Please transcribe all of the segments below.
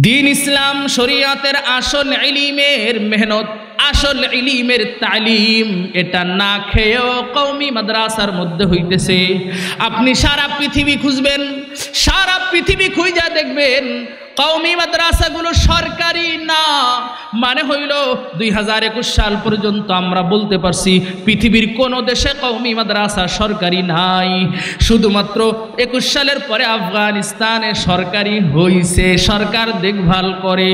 दीन इस्लाम शरियतेर आसल इलिमेर मेहनत आसल इलिमेर तालीम एटा ना खेয়েও कौमी माद्रासार मध्य हইতেছে। আপনি সারা পৃথিবী খুঁজবেন, সারা পৃথিবী খুঁজা দেখবেন কওমি মাদ্রাসাগুলো সরকারি না। মানে হইল 2021 সাল পর্যন্ত আমরা বলতে পারছি পৃথিবীর কোন দেশে কওমি মাদ্রাসা সরকারি নাই। শুধুমাত্র 21 সালের পরে আফগানিস্তানে সরকারি হইছে, সরকার দেখভাল করে।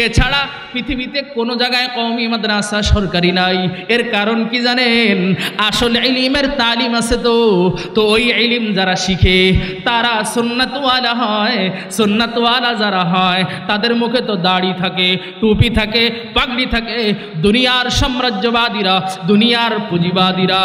এছাড়া পৃথিবীতে কোনো জায়গায় কওমি মাদ্রাসা সরকারি নাই। এর কারণ কি জানেন? আসলে ইলমের তালিম আছে তো ওই ইলম যারা শিখে তারা সুন্নাতওয়ালা হয়। সুন্নাতওয়ালা যারা হয় তাদের মুখে তো দাড়ি থাকে, টুপি থাকে, পাগড়ি থাকে। দুনিয়ার সাম্রাজ্যবাদীরা, দুনিয়ার পুঁজিবাদীরা,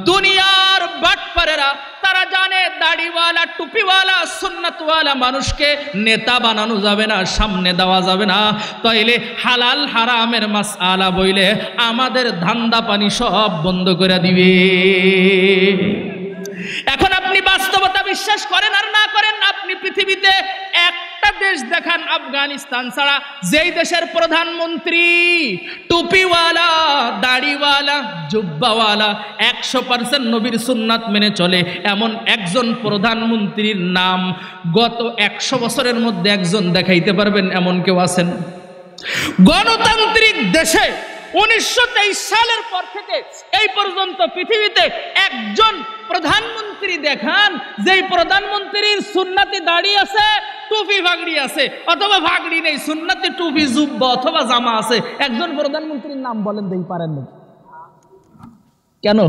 দুনিয়ার বাটপারেরা তারা জানে দাড়িওয়ালা টুপিওয়ালা সুন্নাতওয়ালা মানুষকে নেতা বানানো যাবে না, সামনে দেওয়া যাবে না। তাইলে হালাল হারামের মাসআলা বইলে আমাদের ধান্দা পানি সব বন্ধ করে দিবে। এখন আপনি বাস্তবতা বিশ্বাস করেন আর না করেন, আপনি পৃথিবীতে একটা দেশ দেখান আফগানিস্তান ছাড়া যেই দেশের প্রধানমন্ত্রী টুপিওয়ালা, দাড়িওয়ালা, জুব্বাওয়ালা, 100% নবীর সুন্নাত মেনে চলে এমন একজন প্রধানমন্ত্রীর নাম গত 100 বছরের মধ্যে একজন দেখাইতে পারবেন? এমন কেউ আছেন? গণতান্ত্রিক দেশে 1923 সালের পর থেকে এই পর্যন্ত পৃথিবীতে একজন প্রধানমন্ত্রী দেখান যেই প্রধানমন্ত্রীর সুন্নতি দাড়ি আছে, টুপি ভাগড়ি আছে, অথবা ভাগড়ি নেই, সুন্নতি টুপি জুব্বা অথবা জামা আছে। একজন প্রধানমন্ত্রীর নাম বলেন দেই পারেন না কেন?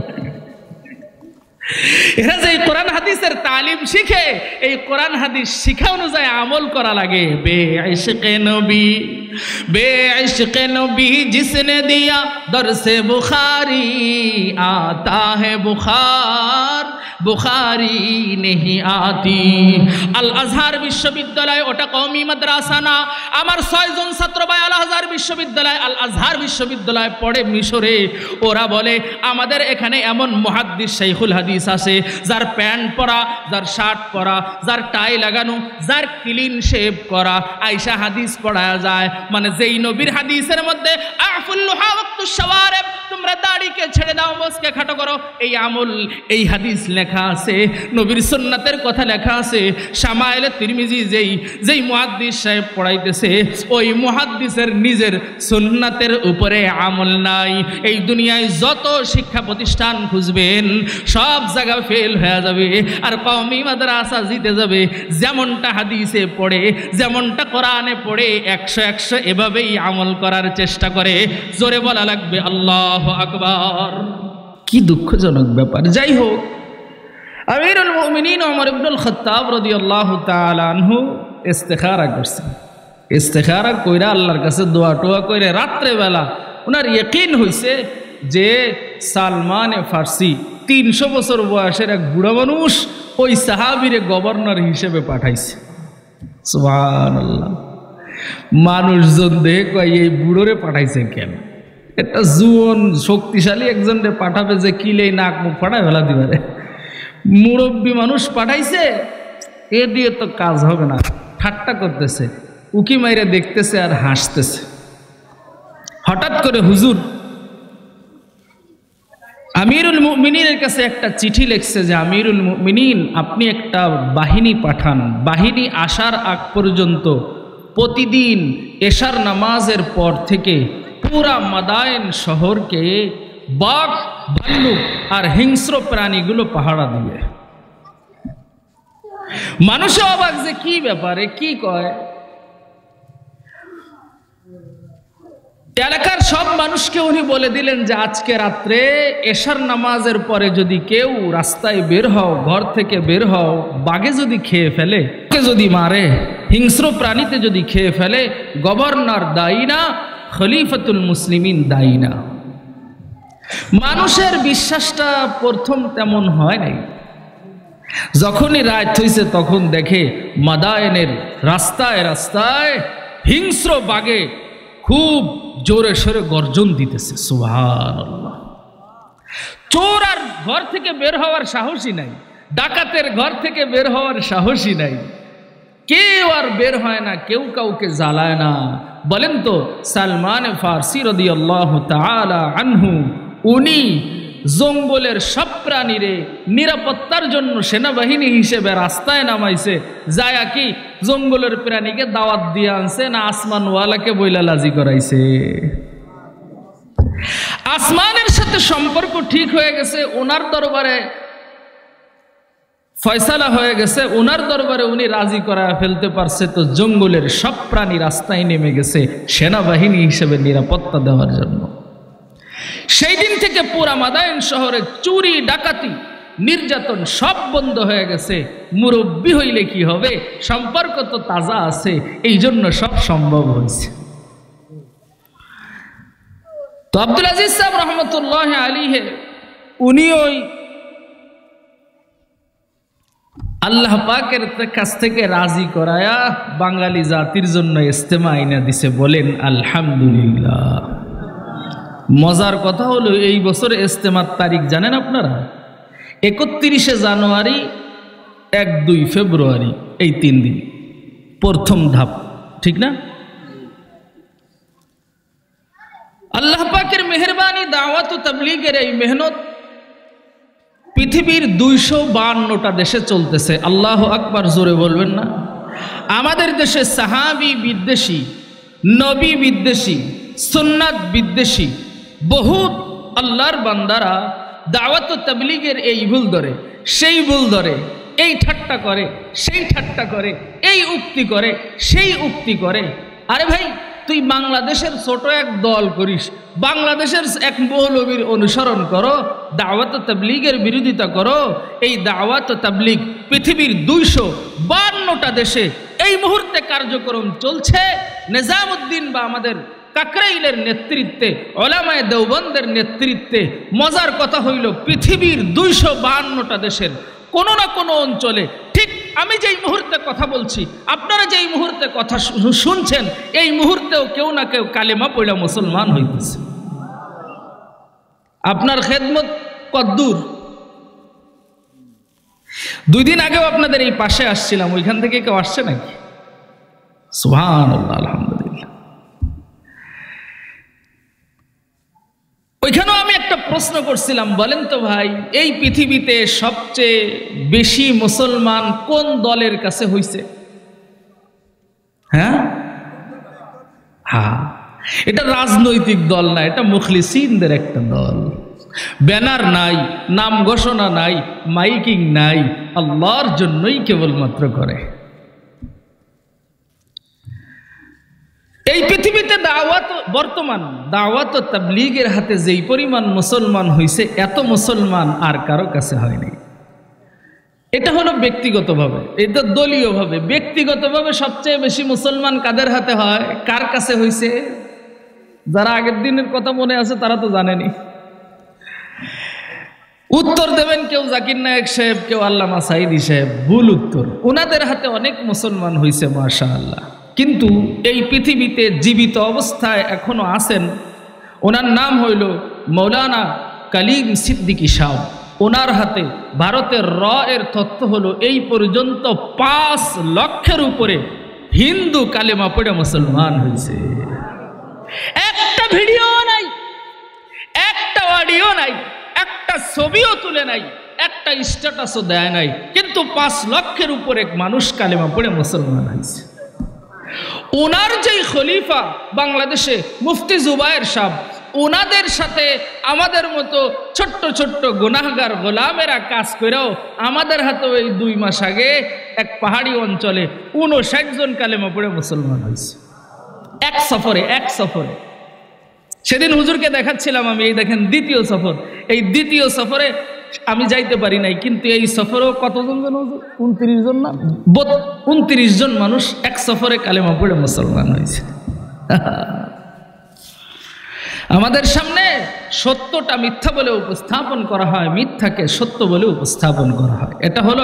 এরা যে কোরআন হাদিসের তালিম শিখে, এই কোরআন হাদিস শিখা অনুযায়ী আমল করা লাগে। বেঈশকে নবী, বেঈশকে নবী जिसने दिया दरसे बुखारी आता है बुखार बुखारी नहीं आती। আল আজহার বিশ্ববিদ্যালয় ওটা কওমি মাদ্রাসা না। আমার 6 জন ছাত্র ভাই আল আজহার বিশ্ববিদ্যালয়, আল আজহার বিশ্ববিদ্যালয় পড়ে মিশরে। ওরা বলে আমাদের এখানে এমন মুহাদ্দিস শাইখুল হাদিস আছে যার প্যান্ট পরা, যার শার্ট পরা, যার টাই লাগানো, যার ক্লিন শেভ করা আয়েশা হাদিস পড়া যায়। মানে যেই নবীর হাদিসের মধ্যে আফুল লুহা ওয়াক্তুশ শাওয়ারিব, তোমরা দাড়িকে ছেড়ে দাও, মোছকে খাটো করো, এই আমল, এই হাদিস লেখা আছে, নবীর সুন্নাতের কথা লেখা আছে। শামাইলে তিরমিজি যেই মুহাদ্দিস সাহেব পড়াইতেছে ওই মুহাদ্দিসের নিজের সুন্নাতের উপরে আমল নাই। এই দুনিয়ায় যত শিক্ষা প্রতিষ্ঠান খুঁজবেন সব জায়গা ফেল হয়ে যাবে, আর কওমি মাদ্রাসা জিতে যাবে। যেমনটা হাদিসে পড়ে, যেমনটা কোরআনে পড়ে 100 এভাবেই আমল করার চেষ্টা করে। জোরে বলা লাগবে আল্লাহু আকবার। কি দুঃখজনক ব্যাপার। যাই হোক, আমিরুল মুমিনিন ওমর ইবনুল খাত্তাব রাদিয়াল্লাহু তাআলা আনহু ইস্তিখারা করছেন। ইস্তিখারা কইরা আল্লাহর কাছে দোয়া টোয়া কইরা রাত্রে বেলা ওনার ইয়াকিন হইছে যে সালমানে ফার্সি 300 বছর বয়সের এক বুড়া মানুষ ওই সাহাবীরে গভর্নর হিসেবে পাঠাইছে। সুবহানাল্লাহ। মানুষজন দেখে কয় এই বুড়োরে পাঠাইছে কেন? একটা জুয়ন শক্তিশালী একজনরে পাঠাবে যে কিলেই নাক মুখ ফাটায় ফেলা দিবারে, মুরব্বী মানুষ পাঠাইছে, এ দিয়ে তো কাজ হবে না। ঠাট্টা করতেছে, উকি মাইরে দেখতেছে আর হাসতেছে। হঠাৎ করে হুজুর আমিরুল মুমিনিনের কাছে একটা চিঠি লিখছে যে আমিরুল মুমিনিন আপনি একটা বাহিনী পাঠান, বাহিনী আসার আগ পর্যন্ত প্রতিদিন এশার নামাজের পর থেকে পুরা মাদায়েন শহরকে বাঘ, ভাল্লুক আর হিংস্র প্রাণীগুলো পাহারা দিবে। মানুষে অবাক যে কি ব্যাপারে, কি কয়। এলাকার সব মানুষকে উনি বলে দিলেন যে আজকে রাত্রে এশার নামাজের পরে যদি কেউ রাস্তায় বের হও, ঘর থেকে বের হও, বাঘে যদি খেয়ে ফেলে, যদি মারে, হিংস্র প্রাণীতে যদি খেয়ে ফেলে, গভর্নর দায়ী না, খলিফাতুল মুসলিমিন দায়ী না। মানুষের বিশ্বাসটা প্রথম তেমন হয় নাই। যখনই রাত হইছে তখন দেখে মাদায়েনের রাস্তায় রাস্তায় হিংস্র বাঘে খুব জোরে সোরে গর্জন দিতেছে। সুবহানাল্লাহ। চোর আর ঘর থেকে বের হওয়ার সাহসই নাই, ডাকাতের ঘর থেকে বের হওয়ার সাহসই নাই। কেউ আর বের হয় না, কেউ কাউকে জ্বালায় না। বলেন তো সালমান ফারসি রাদিয়াল্লাহু তাআলা আনহু উনি জঙ্গলের সব প্রাণীরে নিরাপত্তার জন্য সেনাবাহিনী হিসেবে রাস্তায় নামাইছে, যায় কি জঙ্গলের প্রাণীকে দাওয়াত দিয়ে আনছে না আসমানওয়ালাকে বইলা লাজি করাইছে? আসমানের সাথে সম্পর্ক ঠিক হয়ে গেছে, ওনার দরবারে ফয়সালা হয়ে গেছে, ওনার দরবারে উনি রাজি করা ফেলতে পারছে, তো জঙ্গলের সব প্রাণী রাস্তায় নেমে গেছে সেনাবাহিনী হিসেবে নিরাপত্তা দেওয়ার জন্য। সেই দিন থেকে পুরা মাদায়েন শহরে চুরি ডাকাতি নির্যাতন সব বন্ধ হয়ে গেছে। মুরব্বী হইলে কি হবে, সম্পর্ক তো তাজা আছে, এই জন্য সব সম্ভব হয়েছে। তো আব্দুল আজিজ সাহেব রহমতুল্লাহ আলাইহি উনি ওই আল্লাহ পাকের কাছ থেকে রাজি করায়া বাঙালি জাতির জন্য ইজতেমা আইনা দিছে। বলেন আলহামদুলিল্লাহ। মজার কথা হলো এই বছর ইজতেমার তারিখ জানেন আপনারা? 31শে জানুয়ারি, 1-2 ফেব্রুয়ারি, এই 3 দিন প্রথম ধাপ, ঠিক না? আল্লাহ পাকের মেহেরবানি, দাওয়াত ও তাবলীগের এই মেহনত পৃথিবীর 252টা দেশে চলতেছে। আল্লাহু আকবার, জোরে বলবেন না? আমাদের দেশে সাহাবী বিদ্বেষী, নবী বিদ্বেষী, সুন্নাত বিদ্বেষী বহুত আল্লাহর বান্দারা দাওয়াত ও তাবলীগের এই ভুল ধরে, সেই ভুল ধরে, এই ঠাট্টা করে, সেই ঠাট্টা করে, এই উক্তি করে, সেই উক্তি করে। আরে ভাই, তুই বাংলাদেশের ছোট এক দল করিস, বাংলাদেশের এক মৌলবীর অনুসরণ করো, দাওয়াত ও তাবলীগের বিরোধিতা করো। এই দাওয়াত ও তাবলীগ পৃথিবীর 252টা দেশে এই মুহূর্তে কার্যক্রম চলছে। নিজামউদ্দিন বা আমাদের কাকরাইলের নেতৃত্বে, ওলামায়ে দেওবন্দের নেতৃত্বে। মজার কথা হইল পৃথিবীর 252টা দেশের কোনো না কোনো অঞ্চলে, ঠিক আমি যেই মুহূর্তে কথা বলছি, আপনারা যেই মুহূর্তে কথা শুনছেন, এই মুহূর্তেও কেউ না কেউ কালেমা পড়া মুসলমান হইতেছে। আপনার খেদমত কদ্দূর? 2 দিন আগেও আপনাদের এই পাশে আসছিলাম, ওইখান থেকে কেউ আসছে নাকি? সুবহানাল্লাহ, আলহামদুলিল্লাহ। ওইখানেও আমি একটা প্রশ্ন করছিলাম, বলেন তো ভাই, এই পৃথিবীতে সবচেয়ে বেশি মুসলমান কোন দলের কাছে হইছে? হ্যাঁ, এটা রাজনৈতিক দল না, এটা মুখলিসিনদের একটা দল। ব্যানার নাই, নাম ঘোষণা নাই, মাইকিং নাই, আল্লাহর জন্যই কেবলমাত্র করে। এই পৃথিবীতে দাওয়াত, বর্তমান দাওয়াত ও তাবলীগের হাতে যেই পরিমাণ মুসলমান হইছে, এত মুসলমান আর কারো কাছে হয়নি। এটা হলো ব্যক্তিগতভাবে, এটা দলীয়ভাবে। ব্যক্তিগতভাবে সবচেয়ে বেশি মুসলমান কাদের হাতে হয়, কার কাছে হইছে? যারা আগের দিনের কথা মনে আছে তারা তো জানেনি। উত্তর দেবেন কেউ জাকির নায়েক সাহেব, কেউ আল্লামা সাঈদী সাহেব। ভুল উত্তর। ওনাদের হাতে অনেক মুসলমান হইছে মাশাআল্লাহ। কিন্তু এই পৃথিবীতে জীবিত অবস্থায় এখনো আছেন, ওনার নাম হইল মৌলানা কালিম সিদ্দিকী সাহেব। ওনার হাতে ভারতের এর তথ্য হলো এই পর্যন্ত 5 লক্ষের উপরে হিন্দু কালেমা পড়ে মুসলমান হয়েছে। একটা ভিডিও নাই, একটা অডিও নাই, একটা ছবিও তুলে নাই, একটা স্ট্যাটাসও দেয় নাই, কিন্তু 5 লক্ষের উপরে মানুষ কালেমা পড়ে মুসলমান হয়েছে। ওনার যেই খলিফা বাংলাদেশে মুফতি জুবায়ের সাহেব, ওনাদের সাথে আমাদের মতো ছোট্ট ছোট্ট গুনাহগার গোলামেরা কাজ করেও আমাদের হাতে এই 2 মাস আগে এক পাহাড়ি অঞ্চলে 59 জন কালেমা পড়ে মুসলমান হয়েছে এক সফরে। সেদিন হুজুরকে দেখাচ্ছিলাম আমি, এই দেখেন দ্বিতীয় সফর। এই দ্বিতীয় সফরে আমি যাইতে পারি নাই, কিন্তু এই সফরেও কতজন জন? 29 জন না, 29 জন মানুষ এক সফরে কালেমা পড়ে মুসলমান হয়েছে। আমাদের সামনে সত্যটা মিথ্যা বলে উপস্থাপন করা হয়, মিথ্যাকে সত্য বলে উপস্থাপন করা হয়। এটা হলো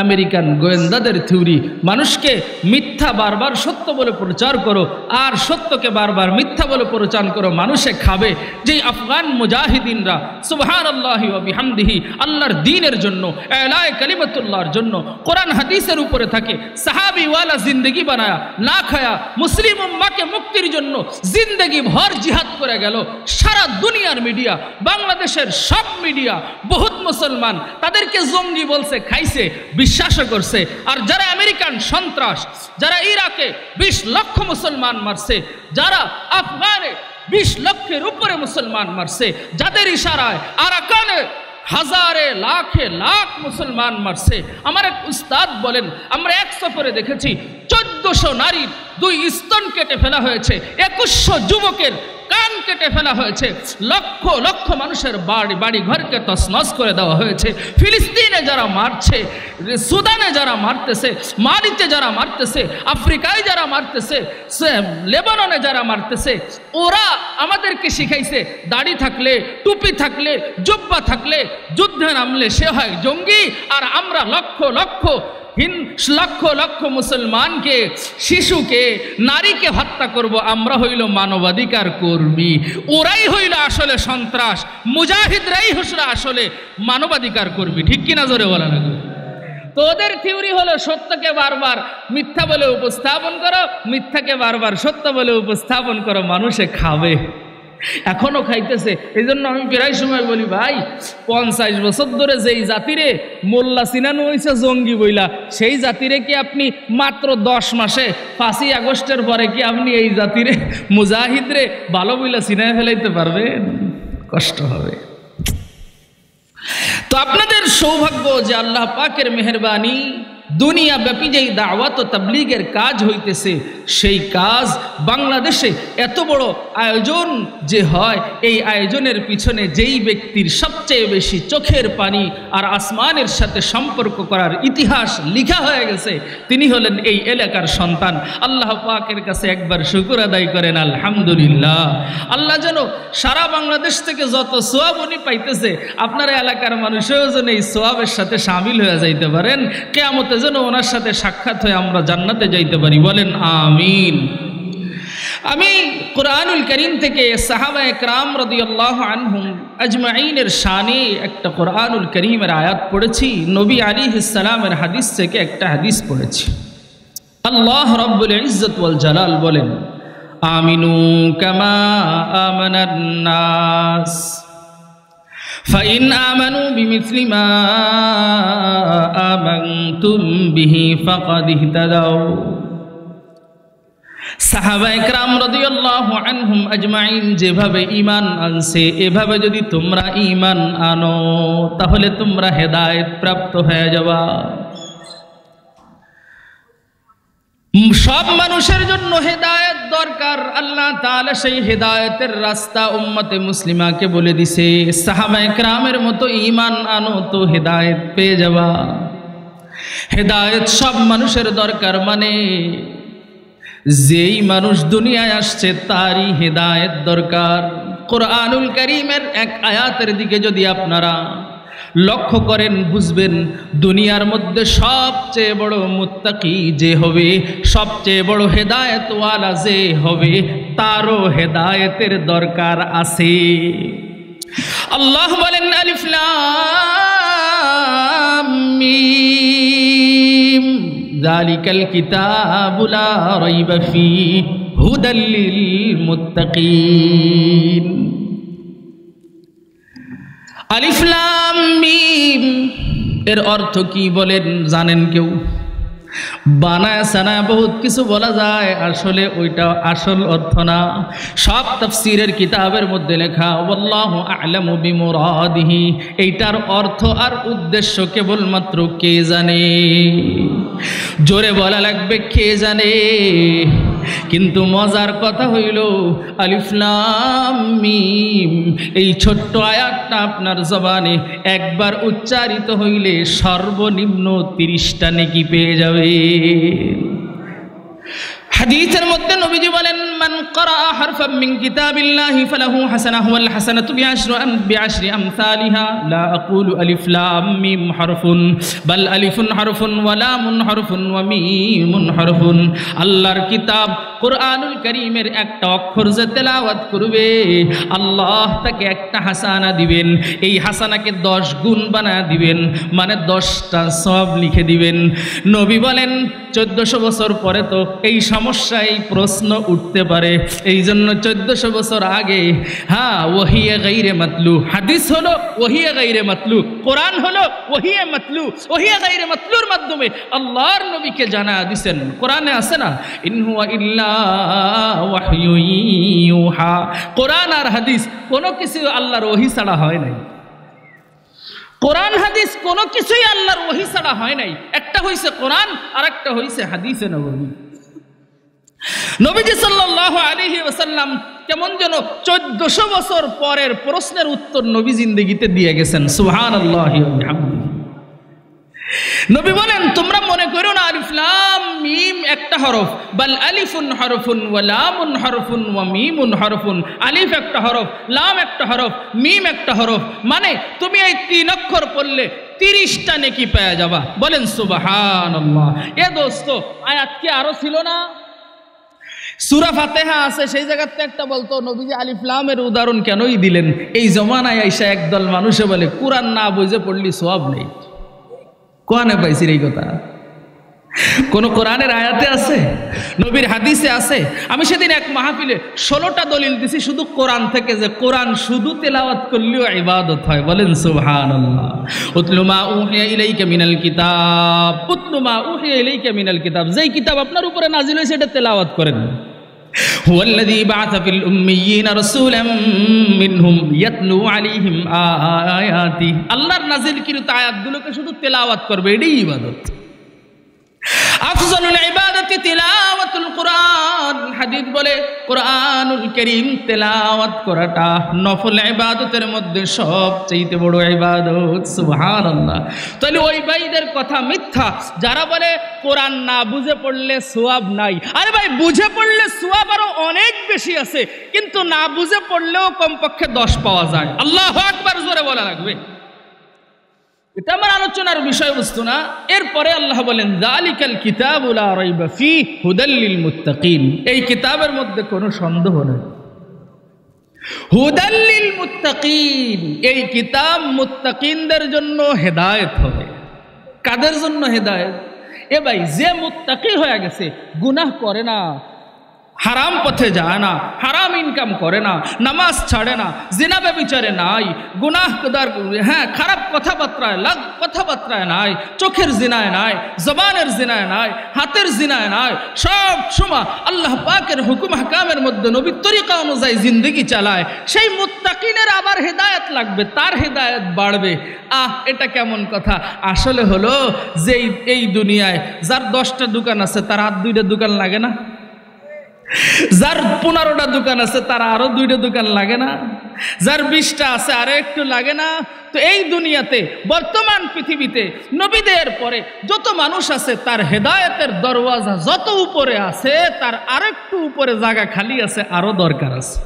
আমেরিকান গোয়েন্দাদের থিওরি। মানুষকে মিথ্যা বারবার সত্য বলে প্রচার করো, আর সত্যকে বারবার মিথ্যা বলে প্রচার করো, মানুষে খাবে। যেই আফগান মুজাহিদিনরা সুবহানাল্লাহি ওয়া বিহামদিহি আল্লাহর দ্বীনের জন্য, এলায়ে কালিমাতুল্লাহর জন্য কোরআন হাদিসের উপরে থাকে, সাহাবীওয়ালা জিন্দেগি বানায়া না খায়া মুসলিম উম্মাহকে মুক্তির জন্য জিন্দেগি ভর জিহাদ করে গেল। সারা দুনিয়ার মিডিয়া, বাংলাদেশের সব মিডিয়া, বহুত মুসলমান তাদেরকে জঙ্গি বলছে, খাইছে, বিশ্বাস করছে। আর যারা আমেরিকান সন্ত্রাস, যারা ইরাকে 20 লক্ষ মুসলমান মারছে, যারা আফগানে 20 লক্ষের উপরে মুসলমান মারছে, যাদের ইশারায় আরাকানে হাজারে লাখে লাখ মুসলমান মারছে। আমার এক উস্তাদ বলেন, আমরা এক সফরে দেখেছি 1400 নারীর 2 স্তন কেটে ফেলা হয়েছে, 2100 যুবকের কান কেটে ফেলা হয়েছে, লক্ষ লক্ষ মানুষের বাড়ি ঘরকে তছনছ করে দেওয়া হয়েছে। ফিলিস্তিনে যারা মারছে, সুদানে যারা মারতেছে, মালিতে যারা মারতেছে, আফ্রিকায় যারা মারতেছে, লেবাননে যারা মারতেছে, ওরা আমাদেরকে শিখাইছে দাড়ি থাকলে, টুপি থাকলে, জুব্বা থাকলে যুদ্ধে নামলে সে হয় জঙ্গি। আর আমরা লক্ষ লক্ষ লক্ষ লক্ষ মুসলমানকে, শিশুকে, নারীকে হত্যা করব, আমরা হইল মানবাধিকার কর্মী। ওরাই হইল আসলে সন্ত্রাস, মুজাহিদরাই হইল আসলে মানবাধিকার কর্মী। ঠিক কিনা জোরে বলা লাগবে? তো ওদের থিওরি হলো সত্যকে বারবার মিথ্যা বলে উপস্থাপন করো, মিথ্যাকে বারবার সত্য বলে উপস্থাপন করো, মানুষে খাবে। এখনো খাইতেছে। এই জন্য আমি প্রায় সময় বলি, ভাই 50 বছর ধরে যেই জাতিরে মোল্লা সিনানো হয়েছে জঙ্গি বইলা, সেই জাতিরে কি আপনি মাত্র 10 মাসে 5ই আগস্টের পরে কি আপনি এই জাতিরে মুজাহিদরে ভালো বইলা সিনায় ফেলাইতে পারবেন? কষ্ট হবে। তো আপনাদের সৌভাগ্য যে আল্লাহ পাকের মেহেরবানি, দুনিয়া ব্যাপী যেই দাওয়াত ও তাবলীগের কাজ হইতেছে, সেই কাজ বাংলাদেশে এত বড় আয়োজন যে হয়, এই আয়োজনের পিছনে যেই ব্যক্তির সবচেয়ে বেশি চোখের পানি আর আসমানের সাথে সম্পর্ক করার ইতিহাস লিখা হয়ে গেছে, তিনি হলেন এই এলাকার সন্তান। আল্লাহ পাকের কাছে একবার শুকর আদায় করেন আলহামদুলিল্লাহ। আল্লাহ যেন সারা বাংলাদেশ থেকে যত সোয়াব উনি পাইতেছে, আপনার এলাকার মানুষও যেন এই সোয়াবের সাথে শামিল হয়ে যাইতে পারেন, কিয়ামতে যেন ওনার সাথে সাক্ষাৎ হয়ে আমরা জান্নাতে যাইতে পারি। বলেন আমিন। আমি কুরআনুল কারীম থেকে সাহাবায়ে কেরাম রাদিয়াল্লাহু আনহুম আজমাইনের শানে একটা কুরআনুল কারীমের আয়াত পড়েছি, নবী আলাইহিস সালামের হাদিস থেকে একটা হাদিস পড়েছি। আল্লাহ রাব্বুল ইজ্জত ওয়াল জালাল বলেন, আমিনু কামা আমানান নাস فإن آمنوا بمثل ما آمنتم به فقد اهتدوا। সাহাবায়ে কেরাম রাদিয়াল্লাহু আনহুম আজমাইন যেভাবে ঈমান আনছে, এভাবে যদি তোমরা ঈমান আনো তাহলে তোমরা হেদায়েত প্রাপ্ত হয়ে যাবা। সব মানুষের জন্য হেদায়েত দরকার। আল্লাহ তাআলা সেই হেদায়েতের রাস্তা উম্মতে মুসলিমাকে বলে দিছে, সাহাবায়ে কেরামের মতো ঈমান আনো তো হেদায়েত পেয়ে যাবা। হেদায়েত সব মানুষের দরকার, মানে যেই মানুষ দুনিয়ায় আসছে তারই হেদায়েত দরকার। কুরআনুল কারীমের এক আয়াতের দিকে যদি আপনারা লক্ষ্য করেন, বুঝবেন দুনিয়ার মধ্যে সবচেয়ে বড় মুত্তাকি যে হবে, সবচেয়ে বড় হেদায়েতওয়ালা যে হবে, তারও হেদায়েতের দরকার আছে। আল্লাহ বলেন, আলিফ লাম মিম যালিকাল কিতাবু লা রাইবা ফীহি হুদাল লিল মুত্তাকিন। আলিফ লাম মিম এর অর্থ কি বলেন জানেন কেউ? বানায় সানায় বহুত কিছু বলা যায়, আসলে ওইটা আসল অর্থ না। সব তাফসীরের কিতাবের মধ্যে লেখা ওয়াল্লাহু আ'লামু বিমুরাদিহি, এইটার অর্থ আর উদ্দেশ্য কেবলমাত্র কে জানে। জোরে বলা লাগবে কে জানে। কিন্তু মজার কথা হইল, আলিফ লাম মিম এই ছোট্ট আয়াতটা আপনার জবানে একবার উচ্চারিত হইলে সর্বনিম্ন 30টা নেকি পেয়ে যাবে। হাদিসের মধ্যে নবীজি বলেন, মান ক্বারা হারফাম মিন কিতাবিল্লাহি ফালাহু হাসানাহ ওয়াল হাসানাতু বিআশরি আমসালিহা লা আকুলু আলিফ লাম মিম হারফুন বাল আলিফুন হারফুন ওয়া লামুন হারফুন ওয়া মিমুন হারফুন। আল্লাহর কিতাব কোরআনুল কারীমের একটা অক্ষর যে তেলাওয়াত করবে আল্লাহ তাকে একটা হাসানা দিবেন, এই হাসানাকে 10 গুণ বানায় দিবেন, মানে 10টা সওয়াব লিখে দিবেন। নবী বলেন 1400 বছর পরে তো এই সমস্যা, এই প্রশ্ন উঠতে পারে, এই জন্য 1400 বছর আগে ওহিয়ে গায়রে মাতলু, হাদিস হলো ওহিয়ে গায়রে মাতলু, কোরআন হলো ওহিয়ে মাতলু, ওহিয়ে গায়রে মাতলুর মাধ্যমে আল্লাহর নবীকে জানা দিবেন। কোরআনে আছে না, ইন হুয়া ইল্লা ওয়াহয়ু ইউহা, কোরআন আর হাদিস কোনো কিছু আল্লাহর ওহী ছাড়া হয় নাই। কোরআন হাদিস কোনো কিছুই আল্লাহর ওহী ছাড়া হয় নাই। একটা হইছে কোরআন আর একটা হইছে হাদিসে নববী। নবীজি সাল্লাল্লাহু আলাইহি ওয়াসাল্লাম কেমন যেন 1400 বছর পরের প্রশ্নের উত্তর নবী জিন্দেগিতে দিয়ে গেছেন। সুবহানাল্লাহি ওয়া বিহামদিহি। নবী বলেন, তোমরা মনে করো না আলিফ লাম মিম একটা হরফ, বাল আলিফুন হরফুন ওয়া লামুন হরফুন ওয়া মিমুন হরফুন। আলিফ একটা হরফ, লাম একটা হরফ, মিম একটা হরফ, মানে তুমি এই 3 অক্ষর পড়লে 30টা নেকি পেয়ে যাবা। বলেন সুবহানাল্লাহ। এ দোস্ত, আয়াত কি আরো ছিল না? সূরা ফাতিহা আছে, সেই জায়গাতে একটা বলতো নবীজি আলিফ লামের উদাহরণ কেনই দিলেন? এই জমানায় আইসা একদল মানুষে বলে কোরআন না বুঝে পড়লি সওয়াব নেই। কোরআনে পাইছিস এই কথা? কোন কোরআনের আয়াতে আছে? নবীর হাদিসে আছে? আমি সেদিন এক মাহফিলে 16টা দলিল দিছি শুধু কোরআন থেকে, যে কোরআন শুধু তেলাওয়াত করলেও ইবাদত হয়। বলেন সুবহানাল্লাহ। উতলু মা উহিয়া ইলাইকা মিনাল কিতাব, উতলু মা উহিয়া ইলাইকা মিনাল কিতাব, যেই কিতাব আপনার উপরে নাজিল হয়েছে এটা তেলাওয়াত করেন। হুয়াল্লাযী বা'আসা ফিল উম্মিয়্যিনা রাসূলাম মিনহুম ইয়াতলু আলাইহিম আয়াতি, আল্লাহর নাজিলকৃত আয়াতগুলোকে শুধু তেলাওয়াত করবে, এটাই ইবাদত। আফজালুল ইবাদাতি তিলাওয়াতুল কুরআন, হাদিস বলে কুরআনুল কারীম তেলাওয়াত করাটা নফল ইবাদতের মধ্যে সবচেয়ে বড় ইবাদত। সুবহানাল্লাহ। তাহলে ওই ভাইদের কথা মিথ্যা যারা বলে কোরআন না বুঝে পড়লে সওয়াব নাই। আরে ভাই, বুঝে পড়লে সওয়াব আরো অনেক বেশি আছে, কিন্তু না বুঝে পড়লেও কমপক্ষে 10 পাওয়া যায়। আল্লাহু আকবার জোরে বলা লাগবে। এটা আমার আলোচনার বিষয়বস্তু না। এরপরে আল্লাহ বলেন, যালিকাল কিতাবু লা রাইবা ফীহি হুদাল লিল মুত্তাকিন, এই কিতাবের মধ্যে কোনো সন্দেহ নেই। হুদাল লিল মুত্তাকিন, এই কিতাব মুত্তাকিনদের জন্য হেদায়েত হবে। কাদের জন্য হেদায়েত? এ ভাই, যে মুত্তাকি হয়ে গেছে, গুনাহ করে না, হারাম পথে যায় না, হারাম ইনকাম করে না, নামাজ ছাড়ে না, জিনা ব্যভিচারে নাই, গুনাহ খারাপ কথাবার্তায় নাই, চোখের জিনায় নাই, জবানের জিনায় নাই, হাতের জিনায় নাই, সব সময় আল্লাহ পাকের হুকুম হাকামের মধ্যে নবীর তরিকা অনুযায়ী জিন্দেগি চালায়, সেই মুত্তাকিনের আবার হেদায়েত লাগবে, তার হেদায়েত বাড়বে। এটা কেমন কথা? আসলে হলো যে এই দুনিয়ায় যার 10টা দোকান আছে তার আর 2টা দোকান লাগে না? যার 15টা দোকান আছে তার আরো 2টা দোকান লাগে না? যার 20টা আছে আরো একটু লাগে না? তো এই দুনিয়াতে বর্তমান পৃথিবীতে নবীদের পরে যত মানুষ আছে তার হেদায়েতের দরওয়াজা যত উপরে আছে, তার আরেকটু উপরে জায়গা খালি আছে, আরো দরকার আছে।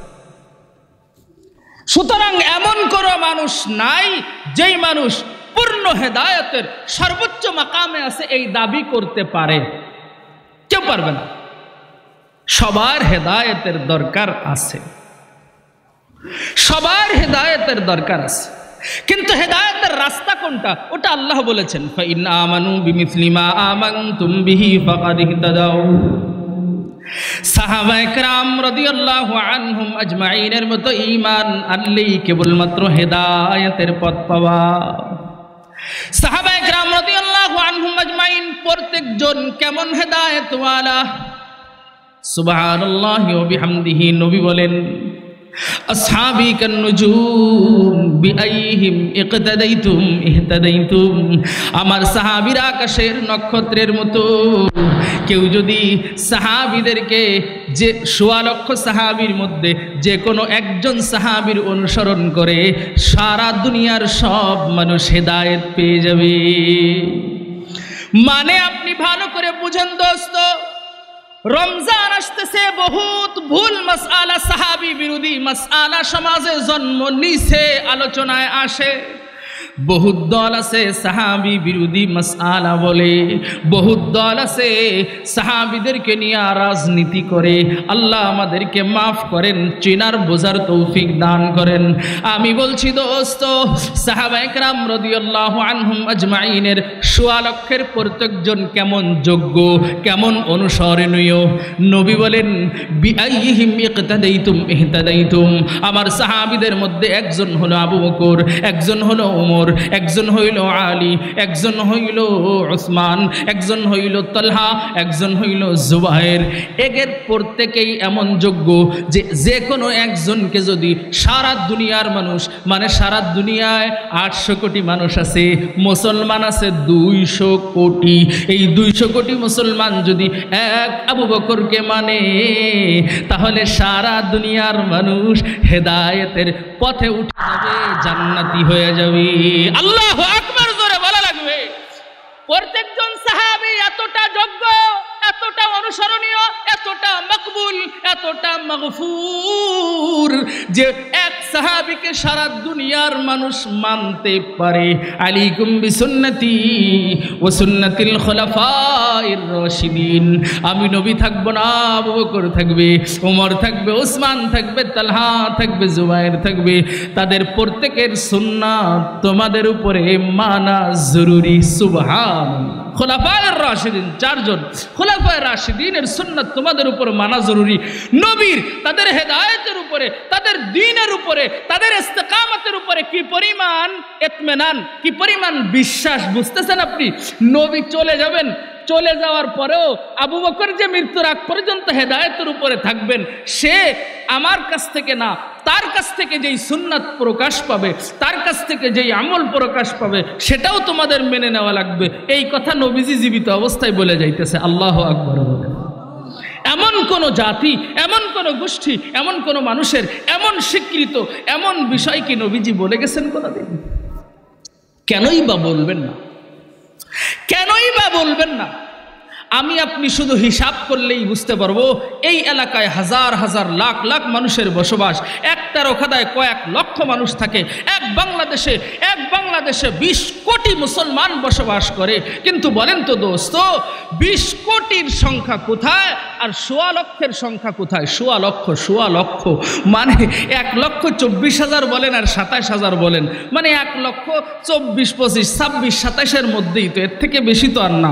সুতরাং এমন কোনো মানুষ নাই যেই মানুষ পূর্ণ হেদায়েতের সর্বোচ্চ মাকামে আছে এই দাবি করতে পারে। কেউ পারবে না। সবার হেদায়েতের দরকার আছে, সবার হেদায়েতের দরকার আছে, কিন্তু হেদায়েতের রাস্তা কোনটা ওটা আল্লাহ বলেছেন, ফাইন আমানু বিমিসলি মা আমানতুম বিহি ফাকাদ ইহতাদাউ। সাহাবায়ে কেরাম রাদিয়াল্লাহু আনহুম আজমাইনের মতো ঈমান আনলেই কেবলমাত্র হেদায়েতের পথ পাওয়া। সাহাবায়ে কেরাম রাদিয়াল্লাহু আনহুম আজমাইন প্রত্যেকজন কেমন হেদায়েতওয়ালা? সুবহানাল্লাহি ওয়া বিহামদিহি। নবী বলেন, আসহাবি কান্নুজুম বিআইহিম ইকতাদাইতুম ইহতাদাইতুম, আমার সাহাবীরা আকাশের নক্ষত্রের মতো। কেউ যদি সাহাবীদেরকে, যে ১৬ লক্ষ সাহাবীর মধ্যে যে কোনো একজন সাহাবীর অনুসরণ করে, সারা দুনিয়ার সব মানুষ হেদায়েত পেয়ে যাবে। মানে আপনি ভালো করে বুঝেন দোস্ত, রমজান আসতেছে, বহুত ভুল মাসআলা, সাহাবী বিরোধী মাসআলা সমাজে জন্ম নিছে, আলোচনায় আসে। বহুত দল আছে সাহাবী বিরোধী মাসআলা বলে, বহুত দল আছে সাহাবীদেরকে নিয়ে রাজনীতি করে। আল্লাহ আমাদেরকে মাফ করেন, চিনার বোঝার তৌফিক দান করেন। আমি বলছি দোস্ত, সাহাবায়ে কেরাম রাদিয়াল্লাহু আনহুম আজমাইনের ১৬ লক্ষের প্রত্যেকজন কেমন যোগ্য, কেমন অনুসরণীয়। নবী বলেন বিআইহিম ইকতাদাইতুম ইহতাদাইতুম। আমার সাহাবীদের মধ্যে একজন হলো আবু বকর, একজন হলো ওমর, একজন হইল আলী, একজন হইল উসমান, একজন হইল তালহা, একজন হইল জুবায়ের। এদের প্রত্যেকেই এমন যোগ্য যে কোনো একজনকে যদি সারা দুনিয়ার মানুষ, মানে সারা দুনিয়ায় 800 কোটি মানুষ আছে, মুসলমান আছে 200 কোটি, এই 200 কোটি মুসলমান যদি এক আবু বকরকে মানে, তাহলে সারা দুনিয়ার মানুষ হেদায়েতের পথে উঠে যাবে, জান্নাতি হয়ে যাবে। আল্লাহু আকবার জোরে বলা লাগবে। প্রত্যেকজন সাহাবী এতটা যোগ্য, এতটা অনুসরণীয়, এতটা মকবুল, এতটা মাগফুর যে এক সাহাবীকে সারা দুনিয়ার মানুষ মানতে পারে। আলাইকুম বিসুন্নতি ওয়া সুন্নাতিল খুলাফায়ে রাশিদিন। আমি নবী থাকব না, আবু বকর থাকবে, ওমর থাকবে, ওসমান থাকবে, তালহা থাকবে, জুবায়ের থাকবে। তাদের প্রত্যেকের সুন্নাত তোমাদের উপরে মানা জরুরি। সুবহানাল্লাহ। খুলাফায়ে রাশিদিন, 4 জন খুলাফায়ে রাশিদিনের সুন্নাত তোমাদের উপর মানা জরুরি। নবীর তাদের হেদায়েতের উপরে, তাদের দ্বীনের উপরে, তাদের ইস্তেকামতের উপরে কি পরিমাণ ইতমিনান, কি পরিমাণ বিশ্বাস, বুঝতেছেন আপনি? নবী চলে যাবেন, চলে যাওয়ার পরেও আবু বকর যে মৃত্যুর আগ পর্যন্ত হেদায়েতের উপরে থাকবেন, সে আমার কাছ থেকে না, তার কাছ থেকে যেই সুন্নাত প্রকাশ পাবে, তার কাছ থেকে যেই আমল প্রকাশ পাবে, সেটাও তোমাদের মেনে নেওয়া লাগবে। এই কথা নবীজি জীবিত অবস্থায় বলে যাইতেছে। আল্লাহু আকবার বলেন। এমন কোন জাতি, এমন কোন গোষ্ঠী, এমন কোন মানুষের এমন স্বীকৃত এমন বিষয় কি নবীজি বলে গেছেন কোনদিন? কেনই বা বলবেন না? কেনই বা বলবেন না? আমি আপনি শুধু হিসাব করলেই বুঝতে পারবো, এই এলাকায় হাজার হাজার লাখ লাখ মানুষের বসবাস, একটা রোখাদায় কয়েক লক্ষ মানুষ থাকে। এক বাংলাদেশে 20 কোটি মুসলমান বসবাস করে। কিন্তু বলেন তো দোস্ত, 20 কোটির সংখ্যা কোথায় আর 1.25 লক্ষের সংখ্যা কোথায়? 1.25 লক্ষ মানে 1,24,000 বলেন আর 27,000 বলেন, মানে 1,24,000, 25,000, 26,000, 27,000 মধ্যেই তো, এর থেকে বেশি তো আর না।